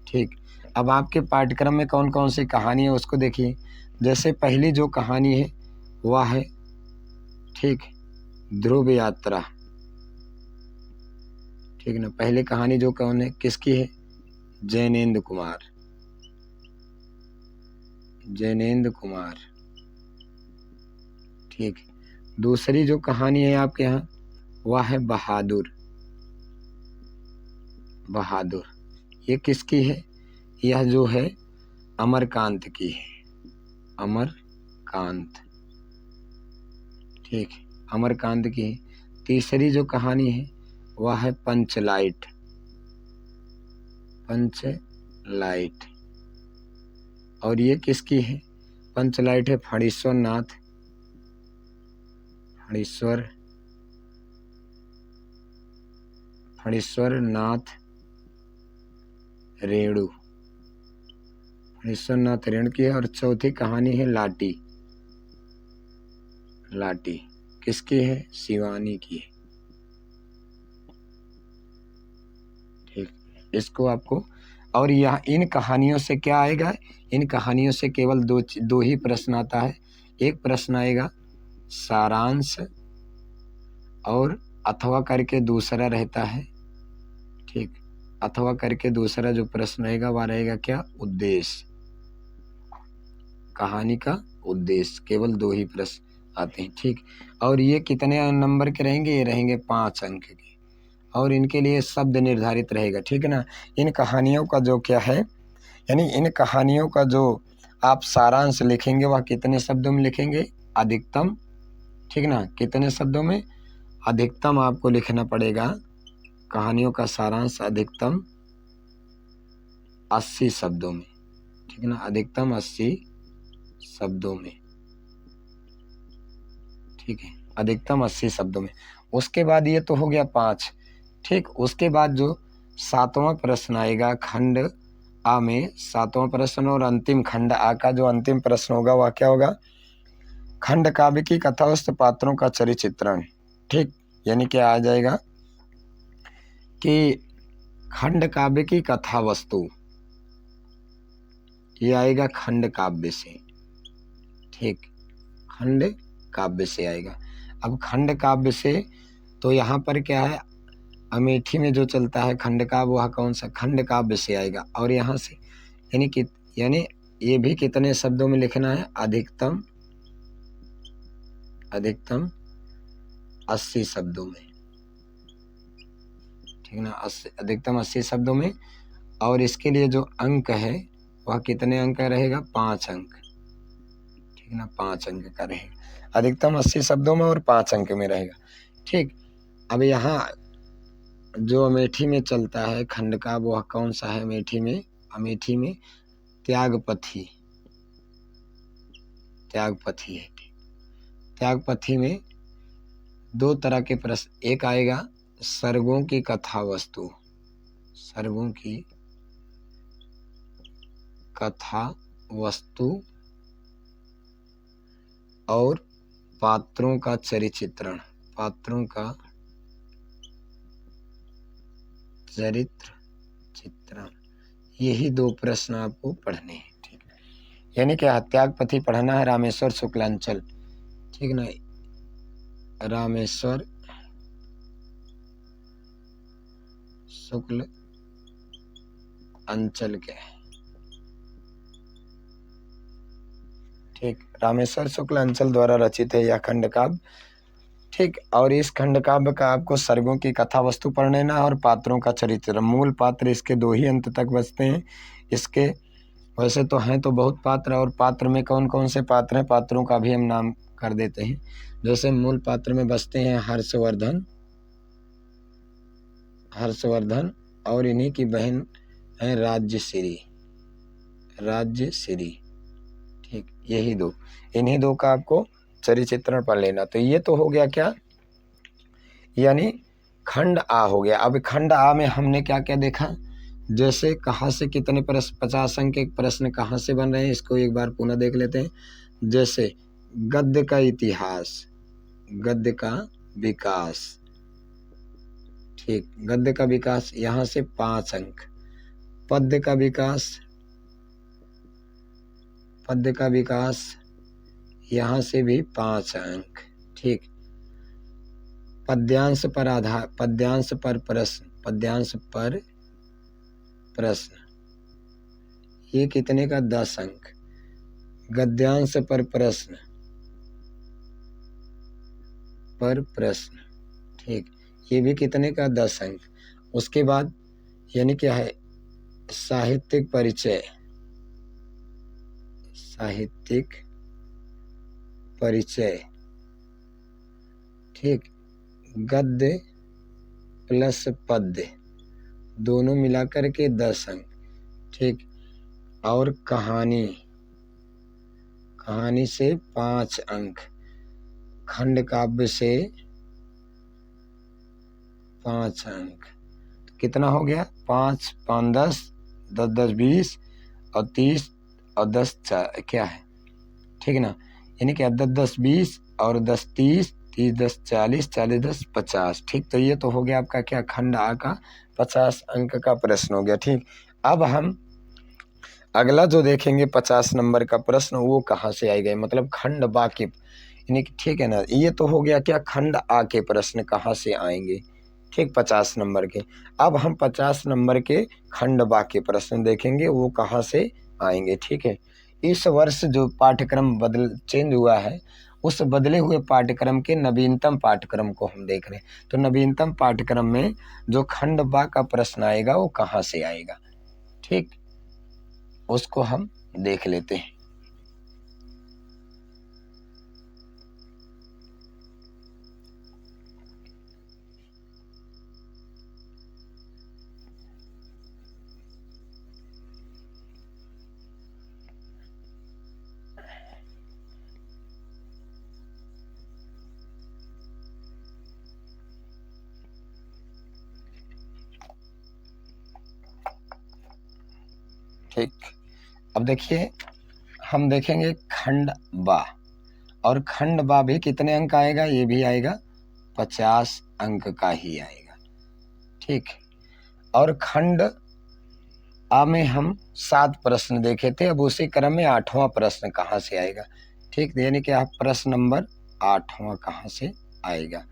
ठीक। अब आपके पाठ्यक्रम में कौन कौन सी कहानी है उसको देखिए। जैसे पहली जो कहानी है वह है, ठीक, ध्रुव यात्रा, ठीक ना। पहली कहानी जो कौन है, किसकी है, जैनेन्द्र कुमार, ठीक। दूसरी जो कहानी है आपके यहाँ वह है बहादुर। बहादुर ये किसकी है? यह जो है अमरकांत की है, अमरकांत। ठीक है, अमरकांत की है। तीसरी जो कहानी है वह है पंचलाइट। पंचलाइट, और ये किसकी है? पंचलाइट है फणीश्वर नाथ, फणीश्वर नाथ रेणु, फणीश्वर नाथ रेणु की है। और चौथी कहानी है लाटी। लाटी किसकी है? शिवानी की है। ठीक, इसको आपको, और यह इन कहानियों से क्या आएगा? इन कहानियों से केवल दो ही प्रश्न आता है। एक प्रश्न आएगा सारांश, और अथवा करके दूसरा रहता है। ठीक, अथवा करके दूसरा जो प्रश्न रहेगा वह रहेगा क्या? उद्देश्य, कहानी का उद्देश्य। केवल दो ही प्रश्न आते हैं। ठीक, और ये कितने नंबर के रहेंगे? ये रहेंगे 5 अंक के, और इनके लिए शब्द निर्धारित रहेगा। ठीक है ना। इन कहानियों का जो क्या है, यानी इन कहानियों का जो आप सारांश लिखेंगे वह कितने शब्दों में लिखेंगे? अधिकतम। ठीक ना, कितने शब्दों में? अधिकतम आपको लिखना पड़ेगा। कहानियों का सारांश अधिकतम 80 शब्दों में। ठीक है ना, अधिकतम 80 शब्दों में। ठीक है, अधिकतम 80 शब्दों में। उसके बाद ये तो हो गया 5। ठीक, उसके बाद जो 7वां प्रश्न आएगा खंड आ में, 7वां प्रश्न और अंतिम खंड आ का जो अंतिम प्रश्न होगा वह क्या होगा? खंड काव्य की कथावस्थ पात्रों का चरित्र चित्रण। ठीक, यानी क्या आ जाएगा कि खंड काव्य की कथा वस्तु, ये आएगा खंड काव्य से। ठीक, खंड काव्य से आएगा। अब खंड काव्य से तो यहाँ पर क्या है, अमेठी में जो चलता है खंड काव्य वह कौन सा? खंड काव्य से आएगा। और यहाँ से यानी ये भी कितने शब्दों में लिखना है? अधिकतम 80 शब्दों में। ठीक ना, अधिकतम 80 शब्दों में। और इसके लिए जो अंक है वह कितने अंक का रहेगा? 5 अंक। ठीक ना, 5 अंक का रहेगा। अधिकतम 80 शब्दों में और 5 अंक में रहेगा। ठीक, अब यहाँ जो अमेठी में चलता है खंड का वह कौन सा है? अमेठी में त्यागपथी है। त्यागपथी में 2 तरह के प्रश्न, एक आएगा सर्गों की कथा वस्तु, सर्गों की कथा वस्तु, और पात्रों का चरित्र चित्रण। यही 2 प्रश्न आपको पढ़ने हैं। ठीक, यानी कि त्यागपथी पढ़ना है रामेश्वर शुक्लांचल। ठीक ना, रामेश्वर शुक्ल अंचल के। ठीक, रामेश्वर शुक्ल अंचल द्वारा रचित है यह खंड काव्य। ठीक, और इस खंड काव्य का आपको सर्गों की कथा वस्तु पढ़ना और पात्रों का चरित्र। मूल पात्र इसके 2 ही अंत तक बचते हैं। इसके वैसे तो हैं तो बहुत पात्र, और पात्र में कौन कौन से पात्र हैं पात्रों का भी हम नाम कर देते हैं। जैसे मूल पात्र में बचते हैं हर्षवर्धन, और इन्हीं की बहन है राज्यश्री। ठीक, यही 2, इन्हीं 2 का आपको चरित्र पढ़ लेना। तो ये तो हो गया क्या, यानी खंड आ हो गया। अब खंड आ में हमने क्या क्या देखा? जैसे कहाँ से कितने प्रश्न, 50 अंक के प्रश्न कहाँ से बन रहे हैं, इसको एक बार पुनः देख लेते हैं। जैसे गद्य का इतिहास, गद्य का विकास। ठीक, गद्य का विकास यहाँ से 5 अंक। पद्य का विकास यहाँ से भी 5 अंक। ठीक, पद्यांश पर प्रश्न, ये कितने का? 10 अंक। गद्यांश पर प्रश्न पर प्रश्न। ठीक, ये भी कितने का 10 अंक। उसके बाद यानी क्या है, साहित्यिक परिचय, साहित्यिक परिचय। ठीक, गद्य प्लस पद्य दोनों मिलाकर के 10 अंक। ठीक, और कहानी, कहानी से 5 अंक, खंड काव्य से 5 अंक। तो कितना हो गया, 5 5 10 10 10 20 और 30 और 10 क्या है, ठीक है ना, यानी कि 10 10 20 और 10 30 30 10 40 40 10 50। ठीक, तो ये तो हो गया आपका क्या, खंड आ का 50 अंक का प्रश्न हो गया। ठीक, अब हम अगला जो देखेंगे 50 नंबर का प्रश्न, वो कहाँ से आएगा, मतलब खंड बा के, यानी कि ठीक है ना, ये तो हो गया क्या, खंड आ के प्रश्न कहाँ से आएंगे। ठीक, 50 नंबर के। अब हम 50 नंबर के खंड बा के प्रश्न देखेंगे, वो कहाँ से आएंगे। ठीक है, इस वर्ष जो पाठ्यक्रम चेंज हुआ है, उस बदले हुए पाठ्यक्रम के नवीनतम पाठ्यक्रम को हम देख रहे हैं। तो नवीनतम पाठ्यक्रम में जो खंड बा का प्रश्न आएगा वो कहाँ से आएगा, ठीक, उसको हम देख लेते हैं। ठीक, अब देखिए हम देखेंगे खंड बा, और खंड बा भी कितने अंक आएगा, ये भी आएगा 50 अंक का ही आएगा। ठीक, और खंड आ में हम 7 प्रश्न देखे थे, अब उसी क्रम में 8वां प्रश्न कहाँ से आएगा। ठीक, यानी कि आप प्रश्न नंबर 8वां कहाँ से आएगा।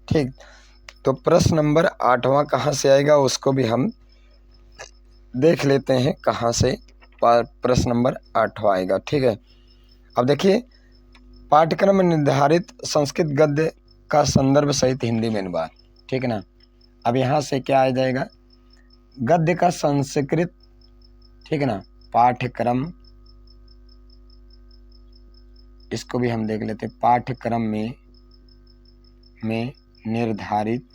ठीक, तो प्रश्न नंबर 8वां कहाँ से आएगा उसको भी हम देख लेते हैं, कहाँ से प्रश्न नंबर 8वां आएगा। ठीक है, अब देखिए पाठ्यक्रम में निर्धारित संस्कृत गद्य का संदर्भ सहित हिंदी में अनुवाद। ठीक है ना, अब यहाँ से क्या आ जाएगा, गद्य का संस्कृत, ठीक है ना, पाठ्यक्रम, इसको भी हम देख लेते, पाठ्यक्रम में निर्धारित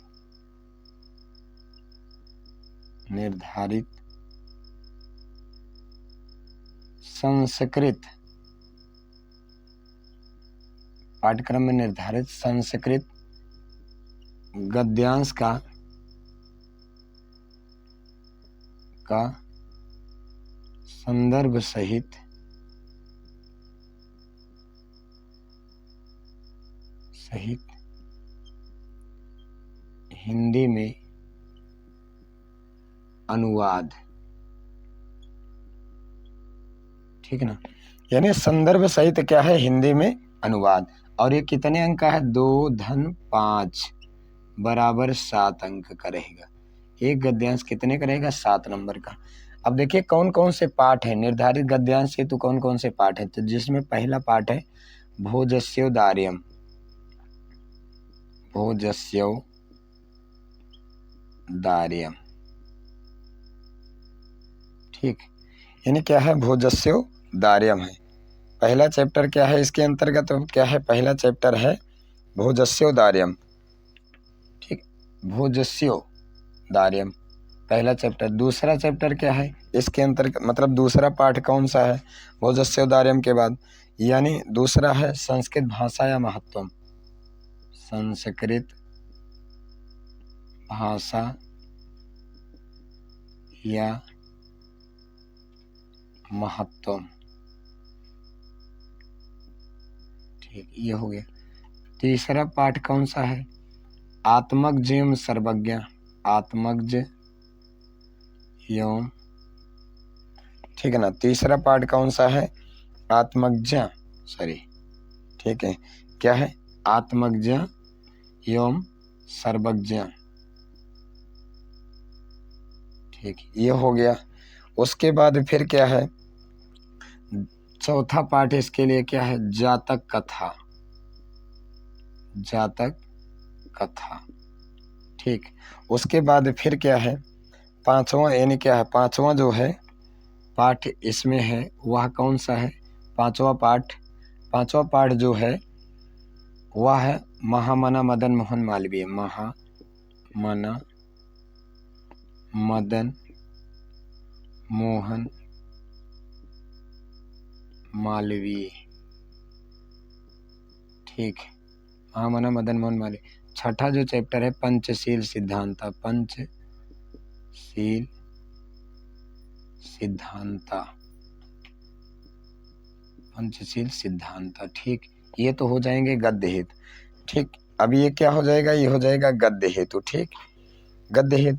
संस्कृत, पाठ्यक्रम में निर्धारित संस्कृत गद्यांश का संदर्भ सहित हिंदी में अनुवाद। ठीक है ना, यानी संदर्भ सहित क्या है, हिंदी में अनुवाद। और ये कितने अंक का है, 2 धन 5 बराबर 7 अंक का रहेगा। एक गद्यांश कितने का रहेगा, 7 नंबर का। अब देखिए कौन कौन से पाठ है निर्धारित गद्यांश हेतु, कौन कौन से पाठ है, तो जिसमें पहला पाठ है भोजस्योदार्यम, भोजस्योदार्यम। ठीक, यानी क्या है, भोजस्योदार्यम है पहला चैप्टर। क्या है इसके अंतर्गत, तो क्या है, पहला चैप्टर है भोजस्योदार्यम। ठीक, भोजस्योदार्यम पहला चैप्टर। दूसरा चैप्टर क्या है इसके अंतर्गत, मतलब दूसरा पाठ कौन सा है भोजस्योदार्यम के बाद, यानी दूसरा है संस्कृत भाषा या महत्वम, संस्कृत भाषा या महत्वम। ठीक, ये हो गया। तीसरा पाठ कौन सा है, आत्मज्ञ एवं सर्वज्ञ, आत्मज्ञ एवं, ठीक है ना, तीसरा पाठ कौन सा है, आत्मज्ञ, सॉरी, ठीक है, क्या है, आत्मज्ञ एवं सर्वज्ञ। ठीक, ये हो गया। उसके बाद फिर क्या है, चौथा पाठ इसके लिए क्या है, जातक कथा, जातक कथा। ठीक, उसके बाद फिर क्या है, पांचवा यानी क्या है, पांचवा जो है पाठ इसमें है वह कौन सा है, पांचवा पाठ जो है वह है महामना मदन मोहन मालवीय। महामना मदन मोहन मालवीय। ठीक, महामना मदन मोहन मालवीय। छठा जो चैप्टर है पंचशील सिद्धांता। पंचशील सिद्धांता। ठीक, ये तो हो जाएंगे गद्य हेतु। ठीक, अब ये क्या हो जाएगा, ये हो जाएगा गद्य हेतु। ठीक, गद्य हेतु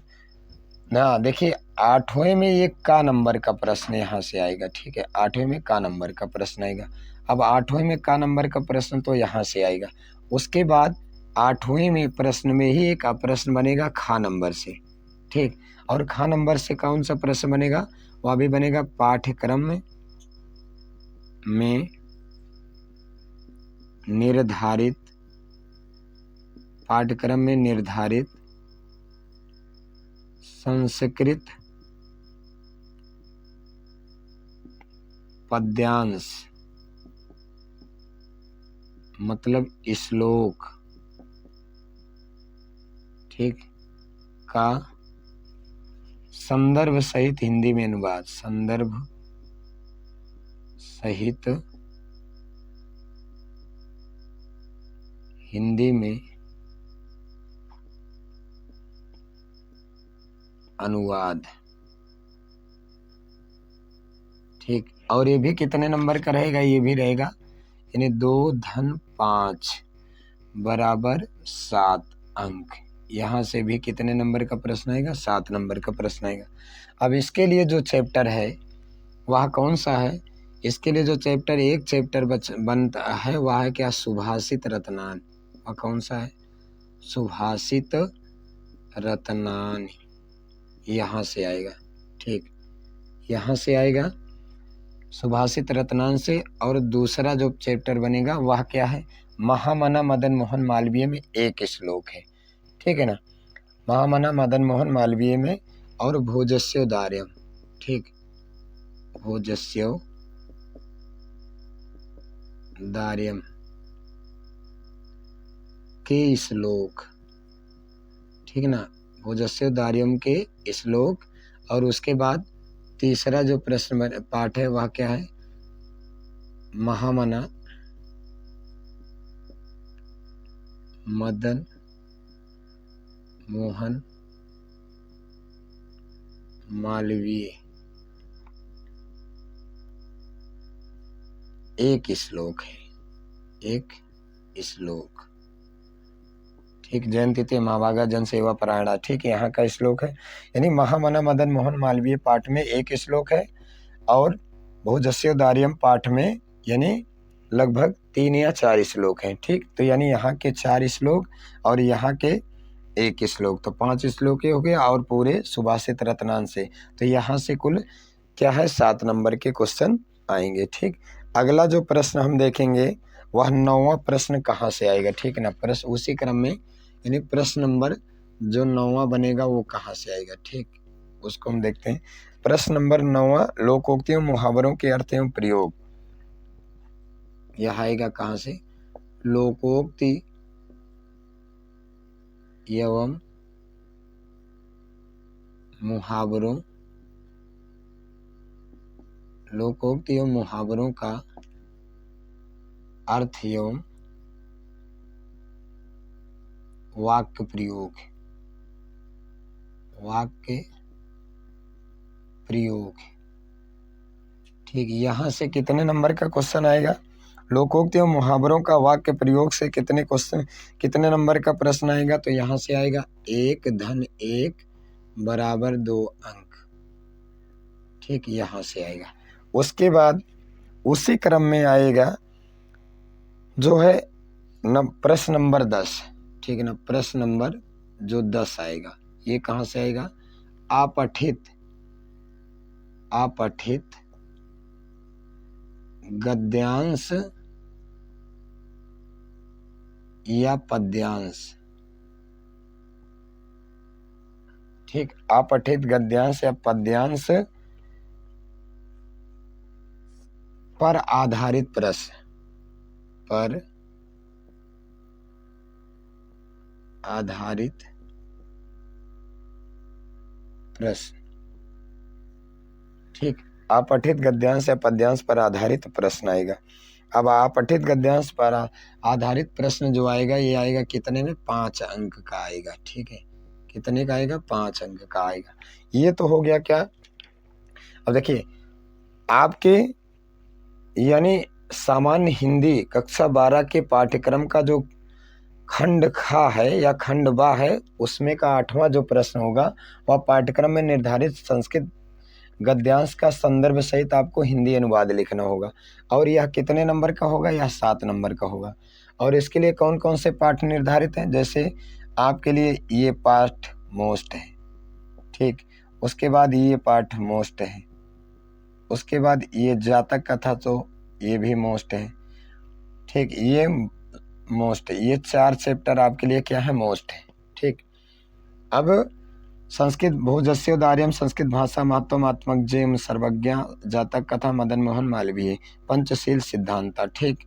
ना, देखिए आठवें में ये का नंबर का प्रश्न यहाँ से आएगा। ठीक है, आठवें में का नंबर का प्रश्न आएगा। अब आठवें में का नंबर का प्रश्न तो यहाँ से आएगा। उसके बाद आठवें में प्रश्न में ही एक प्रश्न बनेगा खा नंबर से। ठीक, और खा नंबर से कौन सा प्रश्न बनेगा, वह भी बनेगा पाठ्यक्रम में निर्धारित संस्कृत पद्यांश मतलब श्लोक, ठीक, का संदर्भ सहित हिंदी में अनुवाद। संदर्भ सहित हिंदी में अनुवाद। ठीक, और ये भी कितने नंबर का रहेगा, ये भी रहेगा यानी 2-5 बराबर 7 अंक। यहाँ से भी कितने नंबर का प्रश्न आएगा, 7 नंबर का प्रश्न आएगा। अब इसके लिए जो चैप्टर है वह कौन सा है, इसके लिए जो चैप्टर एक चैप्टर बनता है वह है क्या, सुभाषित रत्नान। वह कौन सा है, सुभाषित रत्नान, यहाँ से आएगा। ठीक, यहाँ से आएगा सुभाषित रत्नान से। और दूसरा जो चैप्टर बनेगा वह क्या है, महामना मदन मोहन मालवीय में एक श्लोक है। ठीक है ना, महामना मदन मोहन मालवीय में, और भोजस्योदार्यम। ठीक, भोजस्योदार्यम के श्लोक। ठीक ना, भोजस्योदार्यम के श्लोक। और उसके बाद तीसरा जो प्रश्न पाठ है वह क्या है, महामना मदन मोहन मालवीय एक श्लोक है, एक श्लोक। ठीक, जयंती महाभागा जन सेवा परायणा। ठीक, यहाँ का श्लोक है, यानी महामना मदन मोहन मालवीय पाठ में एक श्लोक है, और भोजस्योदार्यम पाठ में यानी लगभग 3 या 4 श्लोक हैं। ठीक, तो यानी यहाँ के 4 श्लोक और यहाँ के एक श्लोक, तो 5 श्लोक हो गए, और पूरे सुभाषित रत्नान से, तो यहाँ से कुल क्या है 7 नंबर के क्वेश्चन आएंगे। ठीक, अगला जो प्रश्न हम देखेंगे वह 9वां प्रश्न कहाँ से आएगा। ठीक है ना, प्रश्न उसी क्रम में, यानी प्रश्न नंबर जो 9वां बनेगा वो कहाँ से आएगा। ठीक, उसको हम देखते हैं। प्रश्न नंबर 9वां, लोकोक्तियों मुहावरों के अर्थ एवं प्रयोग। यह आएगा कहाँ से, लोकोक्ति एवं मुहावरों, लोकोक्ति एवं मुहावरों का अर्थ एवं वाक्य प्रयोग। ठीक, यहाँ से कितने नंबर का क्वेश्चन आएगा, लोकोक्ति एवं मुहावरों का वाक्य प्रयोग से कितने नंबर का प्रश्न आएगा, तो यहाँ से आएगा 1-1 बराबर 2 अंक। ठीक, यहाँ से आएगा। उसके बाद उसी क्रम में आएगा जो है प्रश्न नंबर 10। ठीक है ना, प्रश्न नंबर जो 10 आएगा, ये कहाँ से आएगा, अपठित गद्यांश या पद्यांश ठीक, अपठित गद्यांश या पद्यांश पर आधारित प्रश्न, पर आधारित प्रश्न। ठीक, अपठित गद्यांश या पद्यांश पर आधारित प्रश्न आएगा। अब अपठित गद्यांश पर आधारित प्रश्न जो आएगा ये आएगा कितने में, 5 अंक का आएगा। ठीक है, कितने का आएगा, 5 अंक का आएगा। ये तो हो गया क्या। अब देखिए आपके यानी सामान्य हिंदी कक्षा 12 के पाठ्यक्रम का जो खंड खा है या खंड बा है उसमें का 8वां जो प्रश्न होगा वह पाठ्यक्रम में निर्धारित संस्कृत गद्यांश का संदर्भ सहित आपको हिंदी अनुवाद लिखना होगा। और यह कितने नंबर का होगा, यह 7 नंबर का होगा। और इसके लिए कौन कौन से पाठ निर्धारित हैं, जैसे आपके लिए ये पाठ मोस्ट है। ठीक, उसके बाद ये पाठ मोस्ट है, उसके बाद ये जातक कथा तो ये भी मोस्ट है। ठीक, ये मोस्ट है। ये 4 चैप्टर आपके लिए क्या है, मोस्ट है। ठीक, अब संस्कृत भोजस्योदार्यम, संस्कृत भाषा महत्वमात्मक जेम, सर्वज्ञा, जातक कथा, मदन मोहन मालवीय, पंचशील सिद्धांता। ठीक,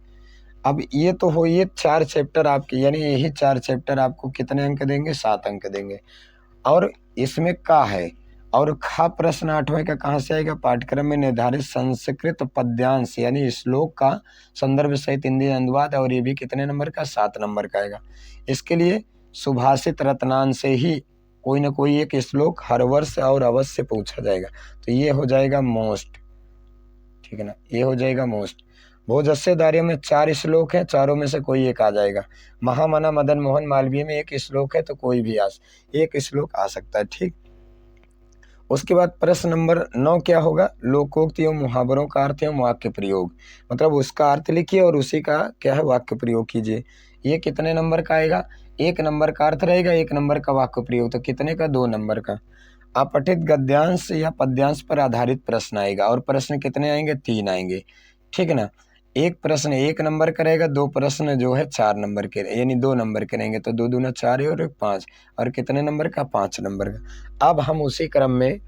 अब ये तो हो, ये 4 चैप्टर आपके, यानी यही 4 चैप्टर आपको कितने अंक देंगे, 7 अंक देंगे। और इसमें का है और खा प्रश्न 8वें का कहाँ से आएगा, पाठ्यक्रम में निर्धारित संस्कृत पद्यांश यानी श्लोक का संदर्भ सहित हिंदी अनुवाद, और ये भी कितने नंबर का, 7 नंबर का आएगा। इसके लिए सुभाषित रत्नान से ही कोई ना कोई एक श्लोक हर वर्ष और अवश्य पूछा जाएगा, तो ये हो जाएगा मोस्ट। ठीक है ना, ये हो जाएगा मोस्ट। भोजस्योदार्य में 4 श्लोक है, चारों में से कोई एक आ जाएगा। महामना मदन मोहन मालवीय में 1 श्लोक है, तो कोई भी एक श्लोक आ सकता है। ठीक, उसके बाद प्रश्न नंबर 9 क्या होगा, लोकोक्ति एवं मुहावरों का अर्थ एवं वाक्य प्रयोग, मतलब उसका अर्थ लिखिए और उसी का क्या है वाक्य प्रयोग कीजिए। ये कितने नंबर का आएगा, 1 नंबर का अर्थ रहेगा, 1 नंबर का वाक्य प्रयोग, तो कितने का, 2 नंबर का। अपठित गद्यांश या पद्यांश पर आधारित प्रश्न आएगा, और प्रश्न कितने आएंगे, 3 आएंगे। ठीक है ना, एक प्रश्न 1 नंबर का रहेगा, 2 प्रश्न जो है 4 नंबर के, यानी 2 नंबर के रहेंगे, तो 2 दूना 4 है और 1 5, और कितने नंबर का, 5 नंबर का। अब हम उसी क्रम में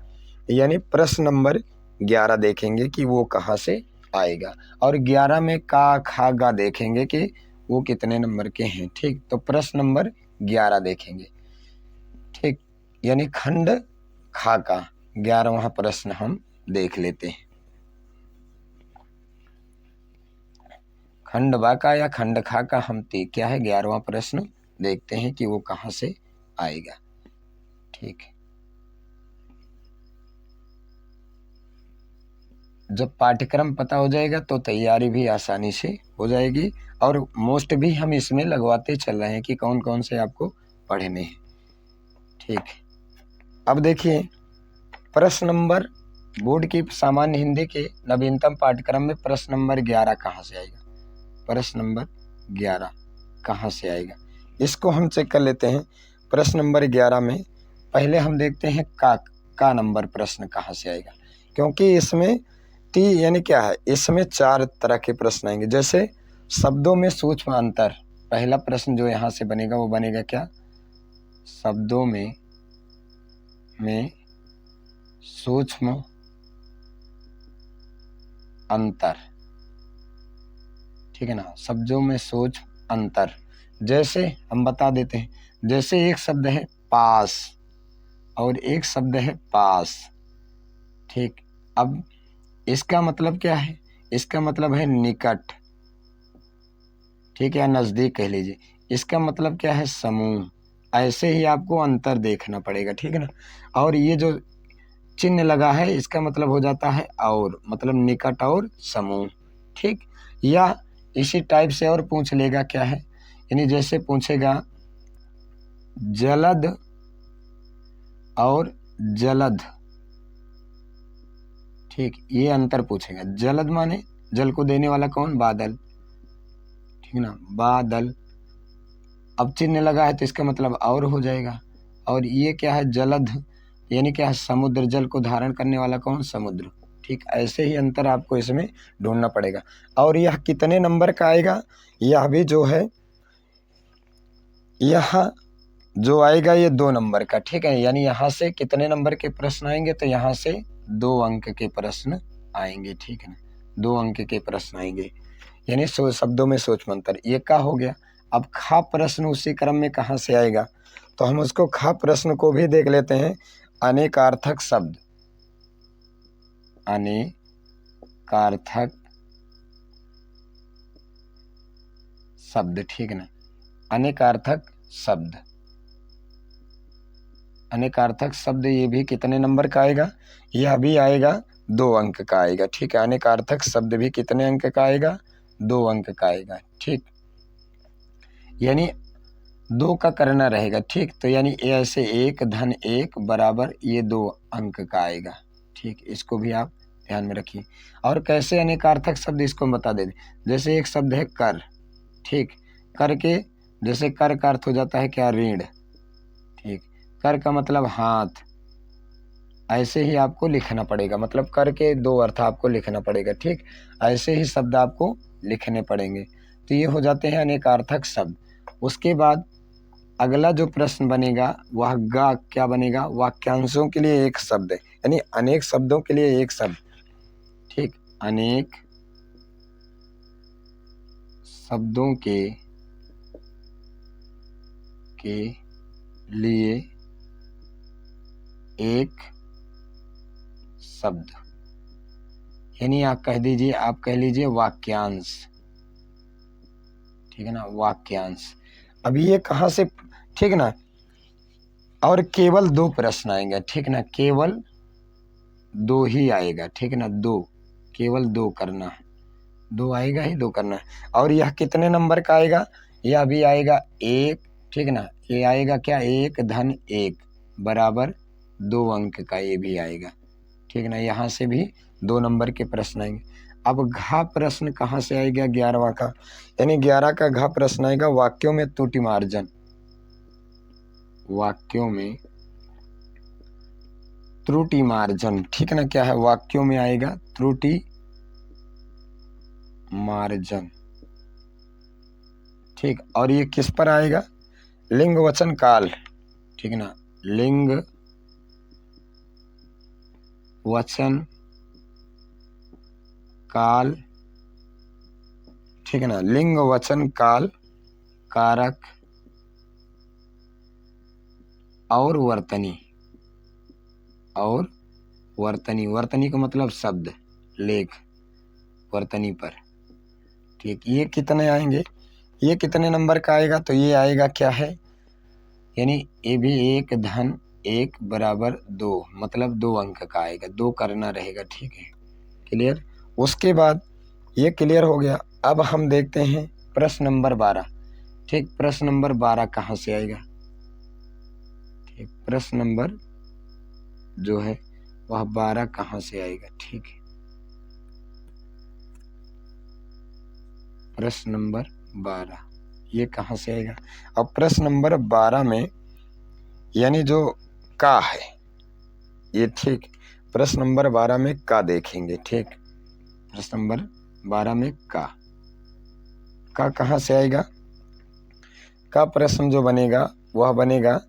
यानी प्रश्न नंबर 11 देखेंगे कि वो कहाँ से आएगा, और 11 में का खा गा देखेंगे कि वो कितने नंबर के हैं। ठीक, तो प्रश्न नंबर 11 देखेंगे। ठीक, यानी खंड खा का 11वां प्रश्न हम देख लेते हैं। खंड बा का या खंड खा का हम क्या है 11वां प्रश्न देखते हैं कि वो कहाँ से आएगा। ठीक है, जब पाठ्यक्रम पता हो जाएगा तो तैयारी भी आसानी से हो जाएगी, और मोस्ट भी हम इसमें लगवाते चल रहे हैं कि कौन कौन से आपको पढ़ने हैं। ठीक, अब देखिए प्रश्न नंबर बोर्ड की सामान्य हिंदी के नवीनतम पाठ्यक्रम में प्रश्न नंबर 11 कहाँ से आएगा, प्रश्न नंबर 11 कहाँ से आएगा, इसको हम चेक कर लेते हैं। प्रश्न नंबर 11 में पहले हम देखते हैं का नंबर प्रश्न कहाँ से आएगा, क्योंकि इसमें यानी क्या है, इसमें 4 तरह के प्रश्न आएंगे। जैसे शब्दों में सूक्ष्म अंतर, पहला प्रश्न जो यहाँ से बनेगा वो बनेगा क्या, शब्दों में सूक्ष्म अंतर। ठीक है ना, शब्दों में सूक्ष्म अंतर, जैसे हम बता देते हैं, जैसे एक शब्द है पास और एक शब्द है पास। ठीक, अब इसका मतलब क्या है, इसका मतलब है निकट। ठीक है, या नजदीक कह लीजिए। इसका मतलब क्या है, समूह। ऐसे ही आपको अंतर देखना पड़ेगा। ठीक है ना, और ये जो चिन्ह लगा है इसका मतलब हो जाता है और, मतलब निकट और समूह। ठीक, या इसी टाइप से और पूछ लेगा क्या है, यानी जैसे पूछेगा जलद और जलद। ठीक, ये अंतर पूछेगा। जलद माने जल को देने वाला कौन, बादल। ठीक है ना, बादल। अब चिन्ह लगा है तो इसका मतलब और हो जाएगा। और ये क्या है, जलद यानी क्या है, समुद्र। जल को धारण करने वाला कौन, समुद्र। ठीक, ऐसे ही अंतर आपको इसमें ढूंढना पड़ेगा। और यह कितने नंबर का आएगा, यह भी जो है यह जो आएगा ये 2 नंबर का, ठीक है। यानी यहाँ से कितने नंबर के प्रश्न आएंगे, तो यहाँ से 2 अंक के प्रश्न आएंगे, ठीक है ना, 2 अंक के प्रश्न आएंगे। यानी शब्दों में सोच मंतर, ये का हो गया। अब खा प्रश्न उसी क्रम में कहाँ से आएगा, तो हम उसको खा प्रश्न को भी देख लेते हैं। अनेकार्थक शब्द, अनेकार्थक शब्द, ठीक है ना, अनेकार्थक शब्द, अनेकार्थक शब्द ये भी कितने नंबर का आएगा, यह भी आएगा 2 अंक का आएगा, ठीक है। अनेकार्थक शब्द भी कितने अंक का आएगा, 2 अंक का आएगा, ठीक। यानी 2 का करना रहेगा, ठीक। तो यानी ऐसे 1 धन 1 बराबर ये 2 अंक का आएगा, ठीक। इसको भी आप ध्यान में रखिए। और कैसे अनेकार्थक शब्द, इसको हम बता दें। जैसे एक शब्द है कर, ठीक। कर के जैसे कर का अर्थ हो जाता है क्या, ऋण, ठीक। कर का मतलब हाथ, ऐसे ही आपको लिखना पड़ेगा, मतलब कर के 2 अर्थ आपको लिखना पड़ेगा, ठीक। ऐसे ही शब्द आपको लिखने पड़ेंगे। तो ये हो जाते हैं अनेकार्थक शब्द। उसके बाद अगला जो प्रश्न बनेगा वह गा क्या बनेगा, वाक्यांशों के लिए एक शब्द है, यानी अनेक शब्दों के लिए एक शब्द, ठीक। अनेक शब्दों के लिए एक शब्द, यानी आप कह दीजिए, आप कह लीजिए वाक्यांश, ठीक है ना, वाक्यांश। अब ये कहाँ से, ठीक ना। और केवल 2 प्रश्न आएंगे, ठीक ना, केवल 2 ही आएगा, ठीक ना, 2, केवल 2 करना है, 2 आएगा ही, 2 करना है। और यह कितने नंबर का आएगा, यह भी आएगा 1, ठीक ना। ये आएगा क्या, 1 धन 1 बराबर 2 अंक का, ये भी आएगा, ठीक ना। यहाँ से भी 2 नंबर के प्रश्न आएंगे। अब घा प्रश्न कहाँ से आएगा, 11वां का, यानी 11 का घा प्रश्न आएगा वाक्यों में त्रुटि मार्जन, वाक्यों में त्रुटि मार्जन, ठीक ना। क्या है, वाक्यों में आएगा त्रुटि मार्जन, ठीक। और ये किस पर आएगा, लिंग वचन काल, ठीक ना, लिंग वचन काल, ठीक है ना, लिंग वचन काल कारक और वर्तनी, और वर्तनी, वर्तनी का मतलब शब्द, लेख, वर्तनी पर, ठीक। ये कितने आएंगे, ये कितने नंबर का आएगा, तो ये आएगा क्या है, यानी ये भी 1 धन 1 बराबर 2, मतलब 2 अंक का आएगा, 2 करना रहेगा, ठीक है, क्लियर। उसके बाद ये क्लियर हो गया। अब हम देखते हैं प्रश्न नंबर 12, ठीक। प्रश्न नंबर 12 कहाँ से आएगा, ठीक। प्रश्न नंबर जो है वह 12 कहाँ से आएगा, ठीक है। प्रश्न नंबर 12 ये कहाँ से आएगा। अब प्रश्न नंबर 12 में यानी जो का है ये, ठीक। प्रश्न नंबर 12 में का देखेंगे, ठीक। प्रश्न नंबर 12 में का कहाँ से आएगा। का प्रश्न जो बनेगा वह बनेगा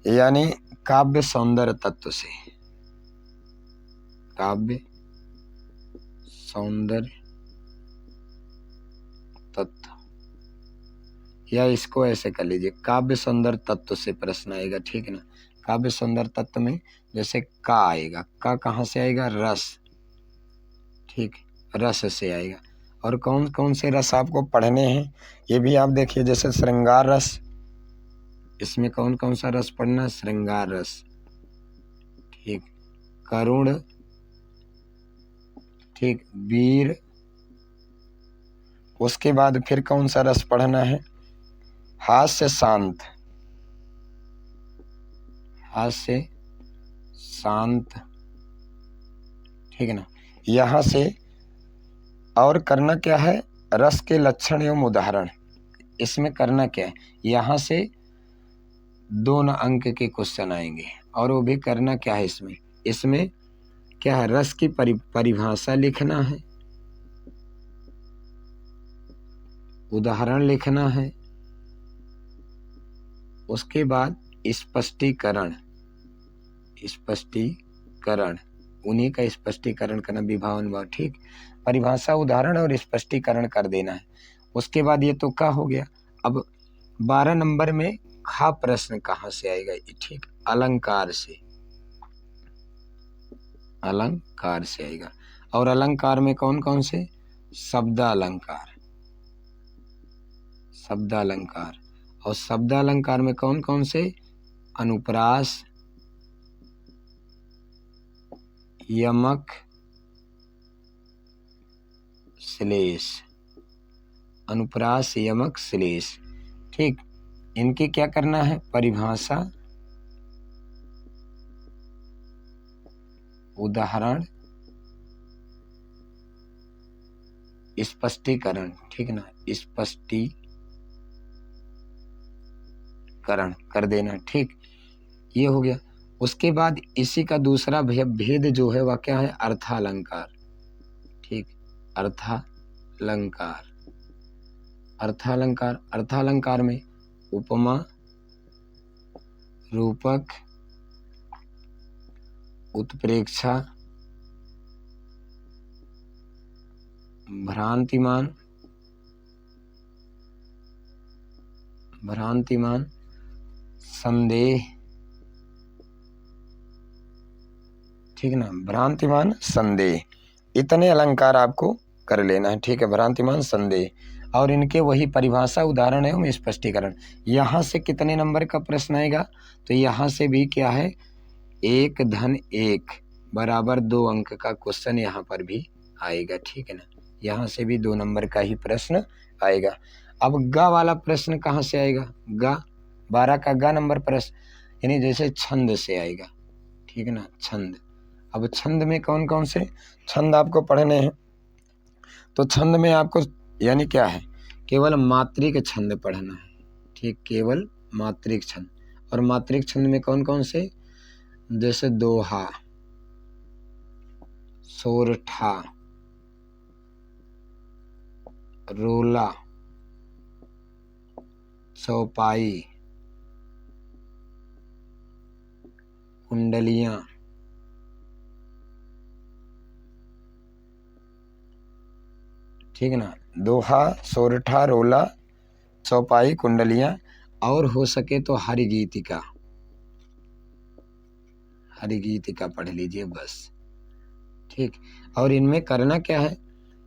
यानी काव्य सौंदर्य तत्व से, काव्य सौंदर्य तत्व, या इसको ऐसे कर लीजिए, काव्य सौंदर्य तत्व से प्रश्न आएगा, ठीक है ना। काव्य सौंदर्य तत्व में जैसे का आएगा, का कहाँ से आएगा, रस, ठीक, रस से आएगा। और कौन कौन से रस आपको पढ़ने हैं ये भी आप देखिए, जैसे श्रृंगार रस, इसमें कौन कौन सा रस पढ़ना, श्रृंगार रस, ठीक। करुण, ठीक, वीर। उसके बाद फिर कौन सा रस पढ़ना है, हास्य शांत, हास्य शांत, ठीक है ना। यहाँ से और करना क्या है, रस के लक्षण एवं उदाहरण, इसमें करना क्या है, यहाँ से 2 अंक के क्वेश्चन आएंगे। और वो भी करना क्या है, इसमें क्या है, रस की परिभाषा लिखना है, उदाहरण लिखना है, उसके बाद स्पष्टीकरण, स्पष्टीकरण उन्हीं का स्पष्टीकरण करना, विभाव अनुभाव, ठीक। परिभाषा, उदाहरण और स्पष्टीकरण कर देना है। उसके बाद ये तो का हो गया। अब 12 नंबर में खा प्रश्न कहाँ से आएगा, ठीक, अलंकार से, अलंकार से आएगा। और अलंकार में कौन कौन से, शब्दालंकार, शब्दालंकार, और शब्दालंकार में कौन कौन से, अनुप्रास, यमक, श्लेष, अनुप्रास, यमक, श्लेष, ठीक। इनके क्या करना है, परिभाषा, उदाहरण, स्पष्टीकरण, ठीक ना, स्पष्टीकरण कर देना, ठीक। ये हो गया। उसके बाद इसी का दूसरा भेद जो है वह क्या है, अर्थालंकार, ठीक, अर्थालंकार, अर्थालंकार, अर्थालंकार में उपमा, रूपक, उत्प्रेक्षा, भ्रांतिमान, भ्रांतिमान, संदेह, ठीक ना, भ्रांतिमान, संदेह, इतने अलंकार आपको कर लेना है, ठीक है, भ्रांतिमान, संदेह। और इनके वही परिभाषा, उदाहरण एवं स्पष्टीकरण। यहाँ से कितने नंबर का प्रश्न आएगा, तो यहाँ से भी क्या है, 1 धन 1 बराबर 2 अंक का क्वेश्चन यहाँ पर भी आएगा, ठीक है ना। यहाँ से भी 2 नंबर का ही प्रश्न आएगा। अब गा वाला प्रश्न कहाँ से आएगा, गा 12 का गा नंबर प्रश्न, यानी जैसे छंद से आएगा, ठीक है ना, छंद। अब छंद में कौन कौन से छंद आपको पढ़ने हैं, तो छंद में आपको यानी क्या है, केवल मात्रिक छंद पढ़ना है, ठीक, केवल मात्रिक छंद। और मात्रिक छंद में कौन कौन से, जैसे दोहा, सोरठा, रोला, चौपाई, कुंडलियां, ठीक है ना, दोहा, सोरठा, रोला, चौपाई, कुंडलियां, और हो सके तो हरिगीतिका, हरिगीतिका पढ़ लीजिए बस, ठीक। और इनमें करना क्या है,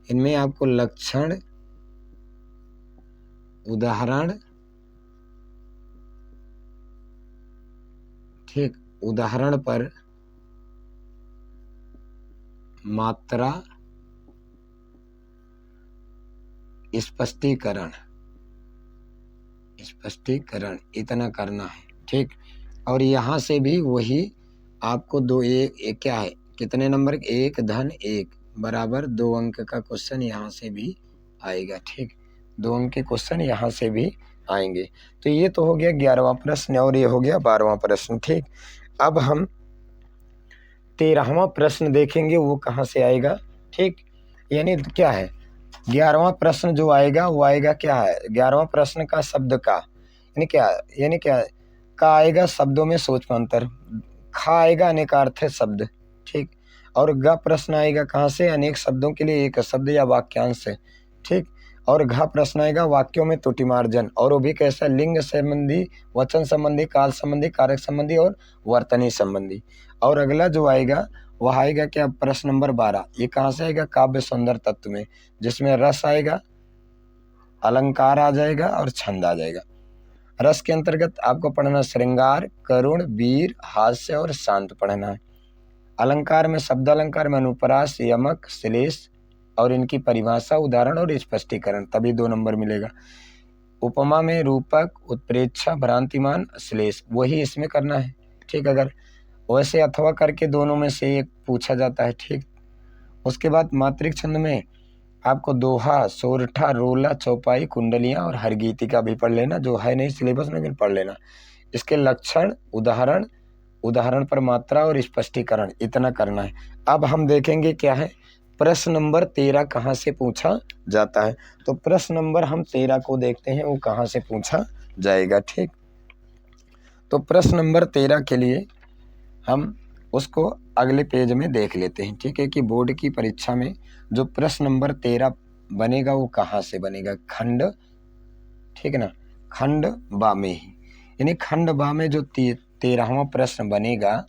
इनमें आपको लक्षण, उदाहरण, ठीक, उदाहरण पर मात्रा, स्पष्टीकरण, स्पष्टीकरण, इतना करना है, ठीक। और यहाँ से भी वही आपको 2 एक क्या है, कितने नंबर, 1 धन 1 बराबर 2 अंक का क्वेश्चन यहाँ से भी आएगा, ठीक, 2 अंक के क्वेश्चन यहाँ से भी आएंगे। तो ये तो हो गया 11वां प्रश्न और ये हो गया 12वां प्रश्न, ठीक। अब हम 13वां प्रश्न देखेंगे, वो कहाँ से आएगा, ठीक। यानी क्या है, 11वां प्रश्न जो आएगा वो आएगा क्या है, 11वां प्रश्न का शब्द का, यानी क्या, यानी क्या, का आएगा शब्दों में सोच अंतर, खा आएगा अनेकार्थ शब्द, ठीक। और ग प्रश्न आएगा कहाँ से, अनेक शब्दों के लिए एक शब्द या वाक्यांश से, ठीक। और घ प्रश्न आएगा वाक्यों में त्रुटिमार्जन, और वो भी कैसा, लिंग संबंधी, वचन संबंधी, काल संबंधी, कारक संबंधी और वर्तनी संबंधी। और अगला जो आएगा वह आएगा क्या, प्रश्न नंबर 12, ये कहाँ से आएगा, काव्य सौंदर्य तत्व में, जिसमें रस आएगा, अलंकार आ जाएगा और छंद आ जाएगा। रस के अंतर्गत आपको पढ़ना श्रृंगार, करुण, वीर, हास्य और शांत पढ़ना है। अलंकार में शब्दालंकार में अनुप्रास, यमक, श्लेष और इनकी परिभाषा, उदाहरण और स्पष्टीकरण, तभी 2 नंबर मिलेगा। उपमा में रूपक, उत्प्रेक्षा, भ्रांतिमान, श्लेष, वही इसमें करना है, ठीक। अगर वैसे अथवा करके दोनों में से एक पूछा जाता है, ठीक। उसके बाद मात्रिक छंद में आपको दोहा, सोरठा, रोला, चौपाई, कुंडलियां और हरगीतिका भी पढ़ लेना, जो है नहीं सिलेबस में भी पढ़ लेना। इसके लक्षण, उदाहरण, उदाहरण पर मात्रा और स्पष्टीकरण, इतना करना है। अब हम देखेंगे क्या है, प्रश्न नंबर 13 कहाँ से पूछा जाता है। तो प्रश्न नंबर हम 13 को देखते हैं, वो कहाँ से पूछा जाएगा, ठीक। तो प्रश्न नंबर 13 के लिए हम उसको अगले पेज में देख लेते हैं। ठीक है कि बोर्ड की परीक्षा में जो प्रश्न नंबर 13 बनेगा वो कहाँ से बनेगा, खंड, ठीक है ना, खंड बा में ही, यानी खंड बा में जो 13वां प्रश्न बनेगा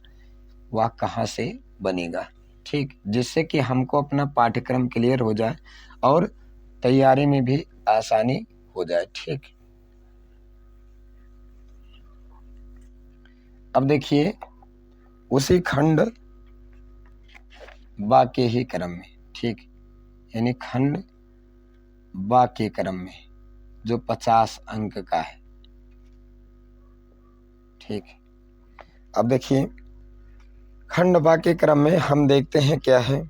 वह कहाँ से बनेगा। ठीक, जिससे कि हमको अपना पाठ्यक्रम क्लियर हो जाए और तैयारी में भी आसानी हो जाए। ठीक, अब देखिए उसी खंड बा के ही क्रम में, ठीक, यानी खंड बा के क्रम में जो 50 अंक का है। ठीक, अब देखिए खंड बा के क्रम में हम देखते हैं क्या है,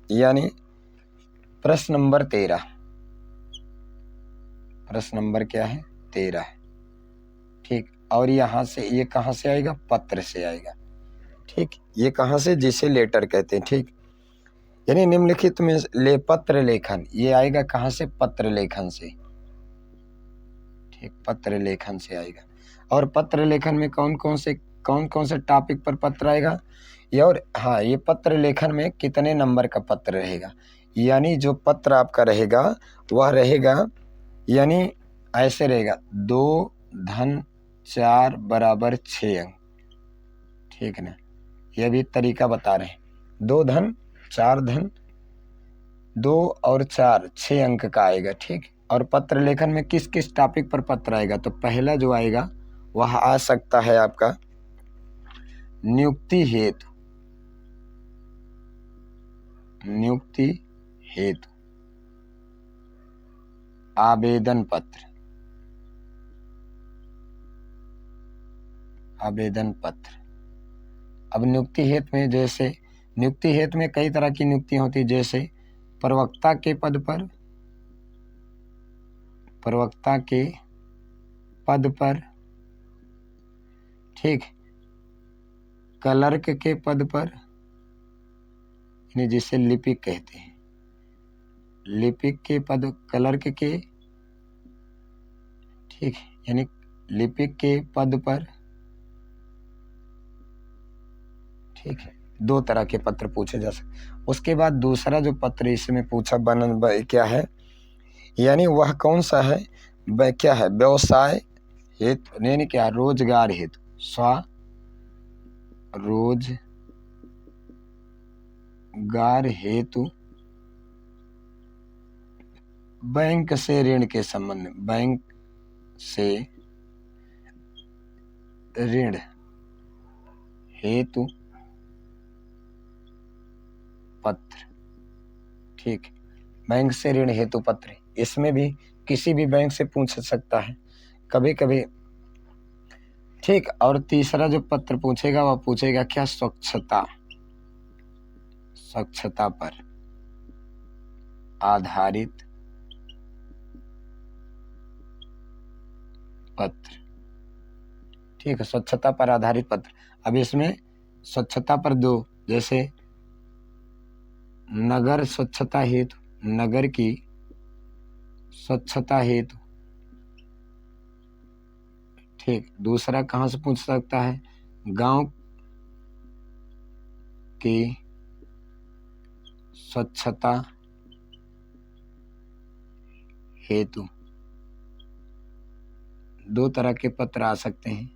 यानी प्रश्न नंबर 13, प्रश्न नंबर क्या है, 13 है। ठीक, और यहाँ से ये कहाँ से आएगा, पत्र से आएगा। ठीक, ये कहाँ से, जिसे लेटर कहते हैं। ठीक, यानी निम्नलिखित में ले पत्र लेखन, ये आएगा कहाँ से, पत्र लेखन से। ठीक, पत्र लेखन से आएगा। और पत्र लेखन में कौन कौन से टॉपिक पर पत्र आएगा, और हाँ, ये पत्र लेखन में कितने नंबर का पत्र रहेगा, यानी जो पत्र आपका रहेगा वह रहेगा, यानी ऐसे रहेगा 2 धन 4 बराबर 6 अंक। ठीक है ना, यह भी तरीका बता रहे हैं। 2 धन 4 धन 2 और 4 6 अंक का आएगा। ठीक, और पत्र लेखन में किस किस टॉपिक पर पत्र आएगा, तो पहला जो आएगा वह आ सकता है आपका नियुक्ति हेतु, नियुक्ति हेतु आवेदन पत्र, आवेदन पत्र। अब नियुक्ति हेतु में, जैसे नियुक्ति हेतु में कई तरह की नियुक्तियां होती है, जैसे प्रवक्ता के पद पर, प्रवक्ता के पद पर, ठीक, क्लर्क के पद पर, यानी जिसे लिपिक कहते हैं, लिपिक के पद, क्लर्क के, ठीक, यानी लिपिक के पद पर। ठीक है, 2 तरह के पत्र पूछे जा सकते। उसके बाद दूसरा जो पत्र इसमें पूछा क्या है, यानी वह कौन सा है, क्या है, व्यवसाय हेतु, यानी क्या, रोजगार हेतु, रोजगार हेतु बैंक से ऋण के संबंध में, बैंक से ऋण हेतु पत्र। ठीक, बैंक से ऋण हेतु पत्र, इसमें भी किसी भी बैंक से पूछ सकता है कभी कभी। ठीक, और तीसरा जो पत्र पूछेगा वह पूछेगा क्या, स्वच्छता, स्वच्छता पर आधारित पत्र। ठीक है, स्वच्छता पर आधारित पत्र। अब इसमें स्वच्छता पर 2, जैसे नगर स्वच्छता हेतु, नगर की स्वच्छता हेतु। ठीक, दूसरा कहाँ से पूछ सकता है, गांव की स्वच्छता हेतु। 2 तरह के पत्र आ सकते हैं।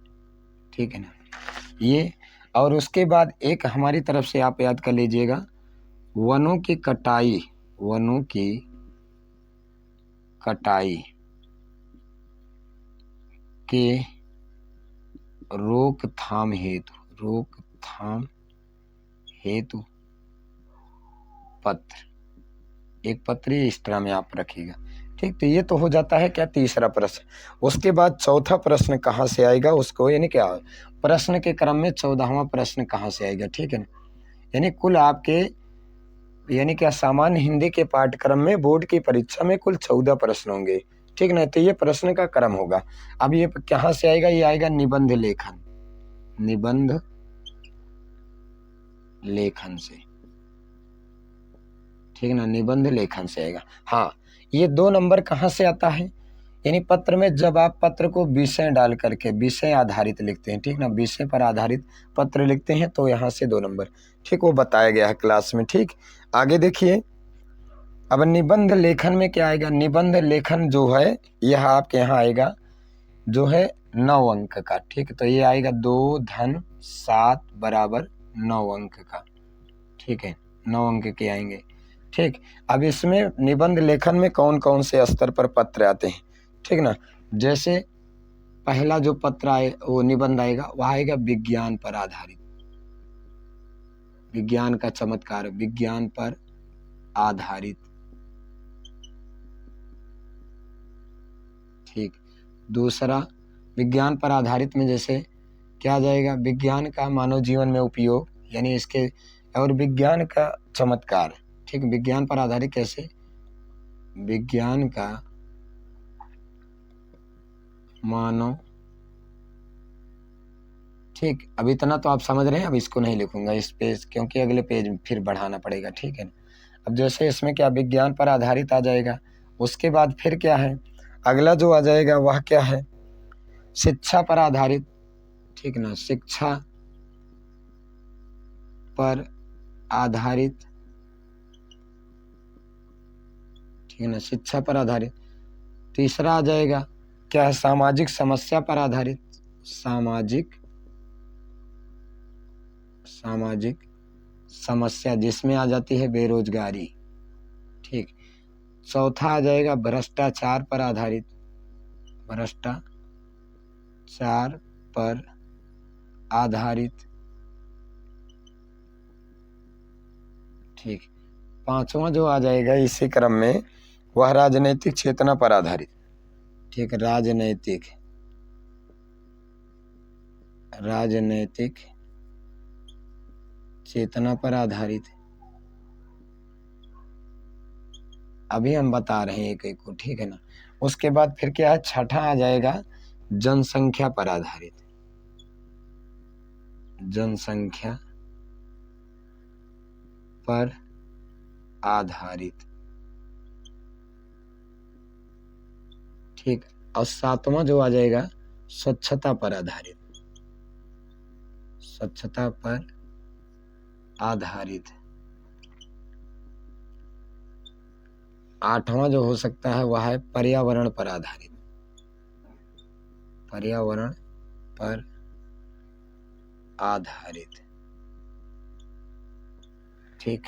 ठीक है ना, ये। और उसके बाद एक हमारी तरफ से आप याद कर लीजिएगा, वनों की कटाई, वनों की कटाई के रोकथाम हेतु, रोकथाम हेतु पत्र। एक पत्र इस तरह में आप रखिएगा। ठीक, तो ये तो हो जाता है क्या, तीसरा प्रश्न। उसके बाद चौथा प्रश्न कहाँ से आएगा उसको, यानी क्या, प्रश्न के क्रम में 14वां प्रश्न कहाँ से आएगा। ठीक है ना, यानी कुल आपके, यानी क्या, सामान्य हिंदी के पाठ्यक्रम में बोर्ड की परीक्षा में कुल 14 प्रश्न होंगे। ठीक ना, तो ये प्रश्न का क्रम होगा। अब ये कहाँ से आएगा, ये आएगा निबंध लेखन, निबंध लेखन से। ठीक ना, निबंध लेखन से आएगा। हाँ, ये 2 नंबर कहाँ से आता है, यानी पत्र में जब आप पत्र को विषय डाल करके विषय आधारित लिखते हैं, ठीक ना, विषय पर आधारित पत्र लिखते हैं तो यहाँ से 2 नंबर, ठीक, वो बताया गया है क्लास में। ठीक, आगे देखिए, अब निबंध लेखन में क्या आएगा, निबंध लेखन जो है यह आपके यहाँ आएगा जो है 9 अंक का। ठीक, तो ये आएगा 2 धन 7 बराबर 9 अंक का। ठीक है, 9 अंक के आएंगे। ठीक, अब इसमें निबंध लेखन में कौन कौन से स्तर पर पत्र आते हैं, ठीक ना, जैसे पहला जो पत्र आए वो निबंध आएगा वह आएगा विज्ञान पर आधारित, विज्ञान का चमत्कार, विज्ञान पर आधारित। ठीक, दूसरा विज्ञान पर आधारित में जैसे क्या आ जाएगा, विज्ञान का मानव जीवन में उपयोग, यानी इसके, और विज्ञान का चमत्कार। ठीक, विज्ञान पर आधारित कैसे, विज्ञान का मानव। ठीक, अब इतना तो आप समझ रहे हैं, अब इसको नहीं लिखूंगा इस पेज, क्योंकि अगले पेज फिर बढ़ाना पड़ेगा। ठीक है ना, अब जैसे इसमें क्या विज्ञान पर आधारित आ जाएगा, उसके बाद फिर क्या है, अगला जो आ जाएगा वह क्या है, शिक्षा पर आधारित। ठीक ना, शिक्षा पर आधारित, ठीक है ना, शिक्षा पर आधारित। तीसरा आ जाएगा क्या है, सामाजिक समस्या पर आधारित, सामाजिक समस्या, जिसमें आ जाती है बेरोजगारी। ठीक, चौथा आ जाएगा भ्रष्टाचार पर आधारित, भ्रष्टाचार पर आधारित। ठीक, पांचवा जो आ जाएगा इसी क्रम में वह राजनैतिक चेतना पर आधारित। ठीक, राजनैतिक चेतना पर आधारित। अभी हम बता रहे हैं एक एक को, ठीक है ना। उसके बाद फिर क्या है, छठा आ जाएगा जनसंख्या पर आधारित, जनसंख्या पर आधारित। ठीक, और सातवां जो आ जाएगा स्वच्छता पर आधारित, स्वच्छता पर आधारित। आठवां जो हो सकता है वह है पर्यावरण पर आधारित, पर्यावरण पर आधारित। ठीक,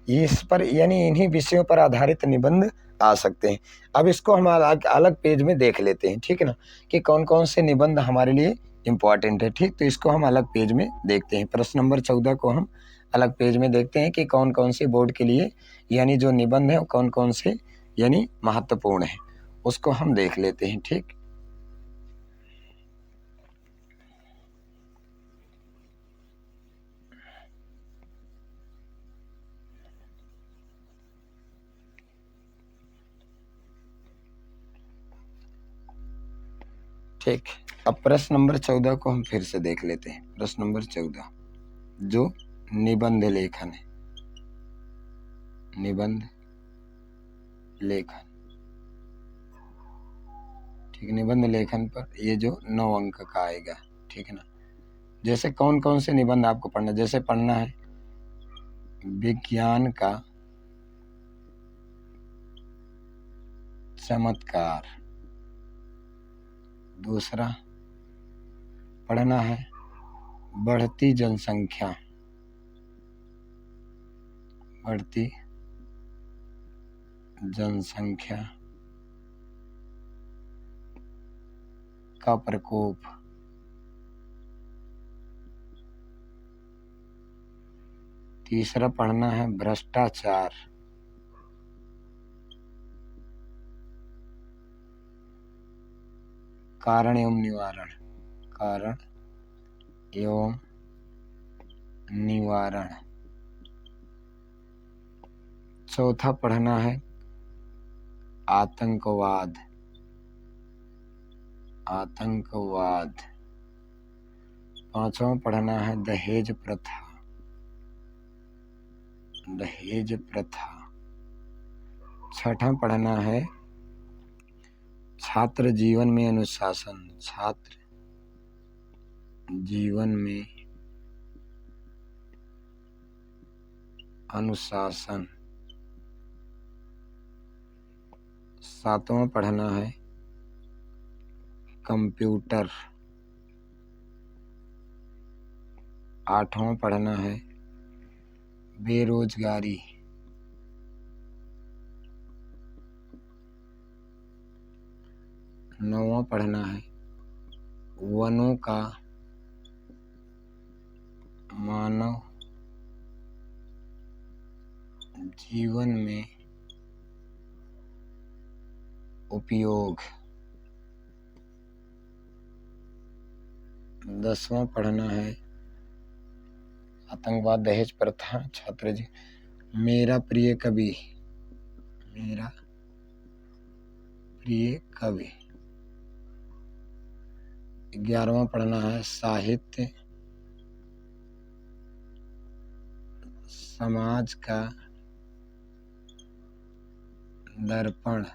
इस पर यानी इन्हीं विषयों पर आधारित निबंध आ सकते हैं। अब इसको हम अलग अलग पेज में देख लेते हैं, ठीक है ना, कि कौन कौन से निबंध हमारे लिए इम्पोर्टेंट है। ठीक, तो इसको हम अलग पेज में देखते हैं। प्रश्न नंबर 14 को हम अलग पेज में देखते हैं कि कौन कौन से बोर्ड के लिए यानी जो निबंध है कौन कौन से यानी महत्वपूर्ण है, उसको हम देख लेते हैं। ठीक, ठीक, अब प्रश्न नंबर 14 को हम फिर से देख लेते हैं। प्रश्न नंबर 14 जो निबंध लेखन है, निबंध लेखन। ठीक, निबंध लेखन पर ये जो 9 अंक का आएगा। ठीक है ना, जैसे कौन कौन से निबंध आपको पढ़ना, जैसे पढ़ना है विज्ञान का चमत्कार, दूसरा पढ़ना है बढ़ती जनसंख्या, बढ़ती जनसंख्या का प्रकोप, तीसरा पढ़ना है भ्रष्टाचार, कारण एवं निवारण, कारण एवं निवारण। चौथा पढ़ना है आतंकवाद, आतंकवाद। पांचवा पढ़ना है दहेज प्रथा, दहेज प्रथा। छठा पढ़ना है छात्र जीवन में अनुशासन, छात्र जीवन में अनुशासन। 7वां पढ़ना है कंप्यूटर। 8वां पढ़ना है बेरोजगारी। 9वां पढ़ना है वनों का मानव जीवन में उपयोग। 10वां पढ़ना है आतंकवाद दहेज प्रथा। छात्र जी मेरा प्रिय कवि, मेरा प्रिय कवि। 11वां पढ़ना है साहित्य समाज का दर्पण।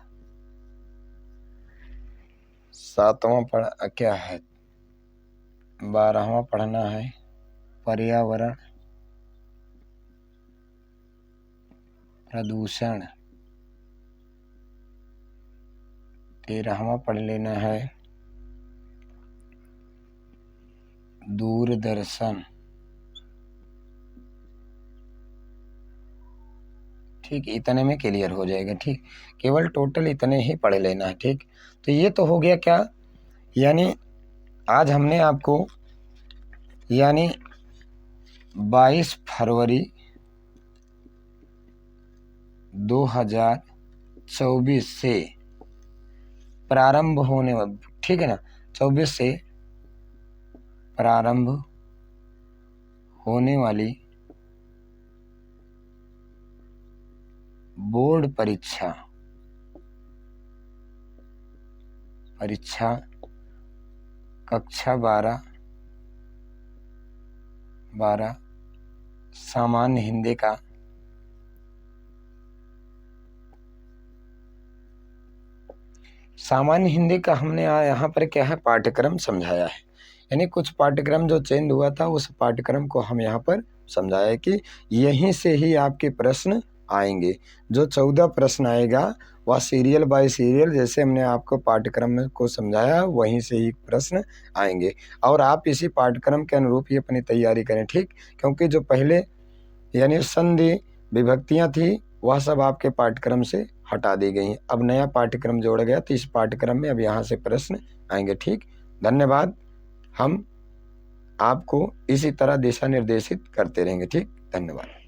12वां पढ़ना है पर्यावरण प्रदूषण। 13वां पढ़ लेना है दूरदर्शन। ठीक, इतने में क्लियर हो जाएगा। ठीक, केवल टोटल इतने ही पढ़ लेना है। ठीक, तो ये तो हो गया क्या, यानी आज हमने आपको यानी 22 फरवरी 2024 से प्रारंभ होने, ठीक है ना, 24 से प्रारंभ होने वाली बोर्ड परीक्षा कक्षा 12 सामान्य हिंदी का हमने यहाँ पर क्या है पाठ्यक्रम समझाया है। यानी कुछ पाठ्यक्रम जो चेंज हुआ था उस पाठ्यक्रम को हम यहाँ पर समझाया कि यहीं से ही आपके प्रश्न आएंगे। जो 14 प्रश्न आएगा वह सीरियल बाय सीरियल जैसे हमने आपको पाठ्यक्रम को समझाया वहीं से ही प्रश्न आएंगे। और आप इसी पाठ्यक्रम के अनुरूप ही अपनी तैयारी करें। ठीक, क्योंकि जो पहले यानी संधि विभक्तियां थी वह सब आपके पाठ्यक्रम से हटा दी गई। अब नया पाठ्यक्रम जोड़ा गया तो इस पाठ्यक्रम में अब यहाँ से प्रश्न आएंगे। ठीक, धन्यवाद। हम आपको इसी तरह दिशा निर्देशित करते रहेंगे। ठीक, धन्यवाद।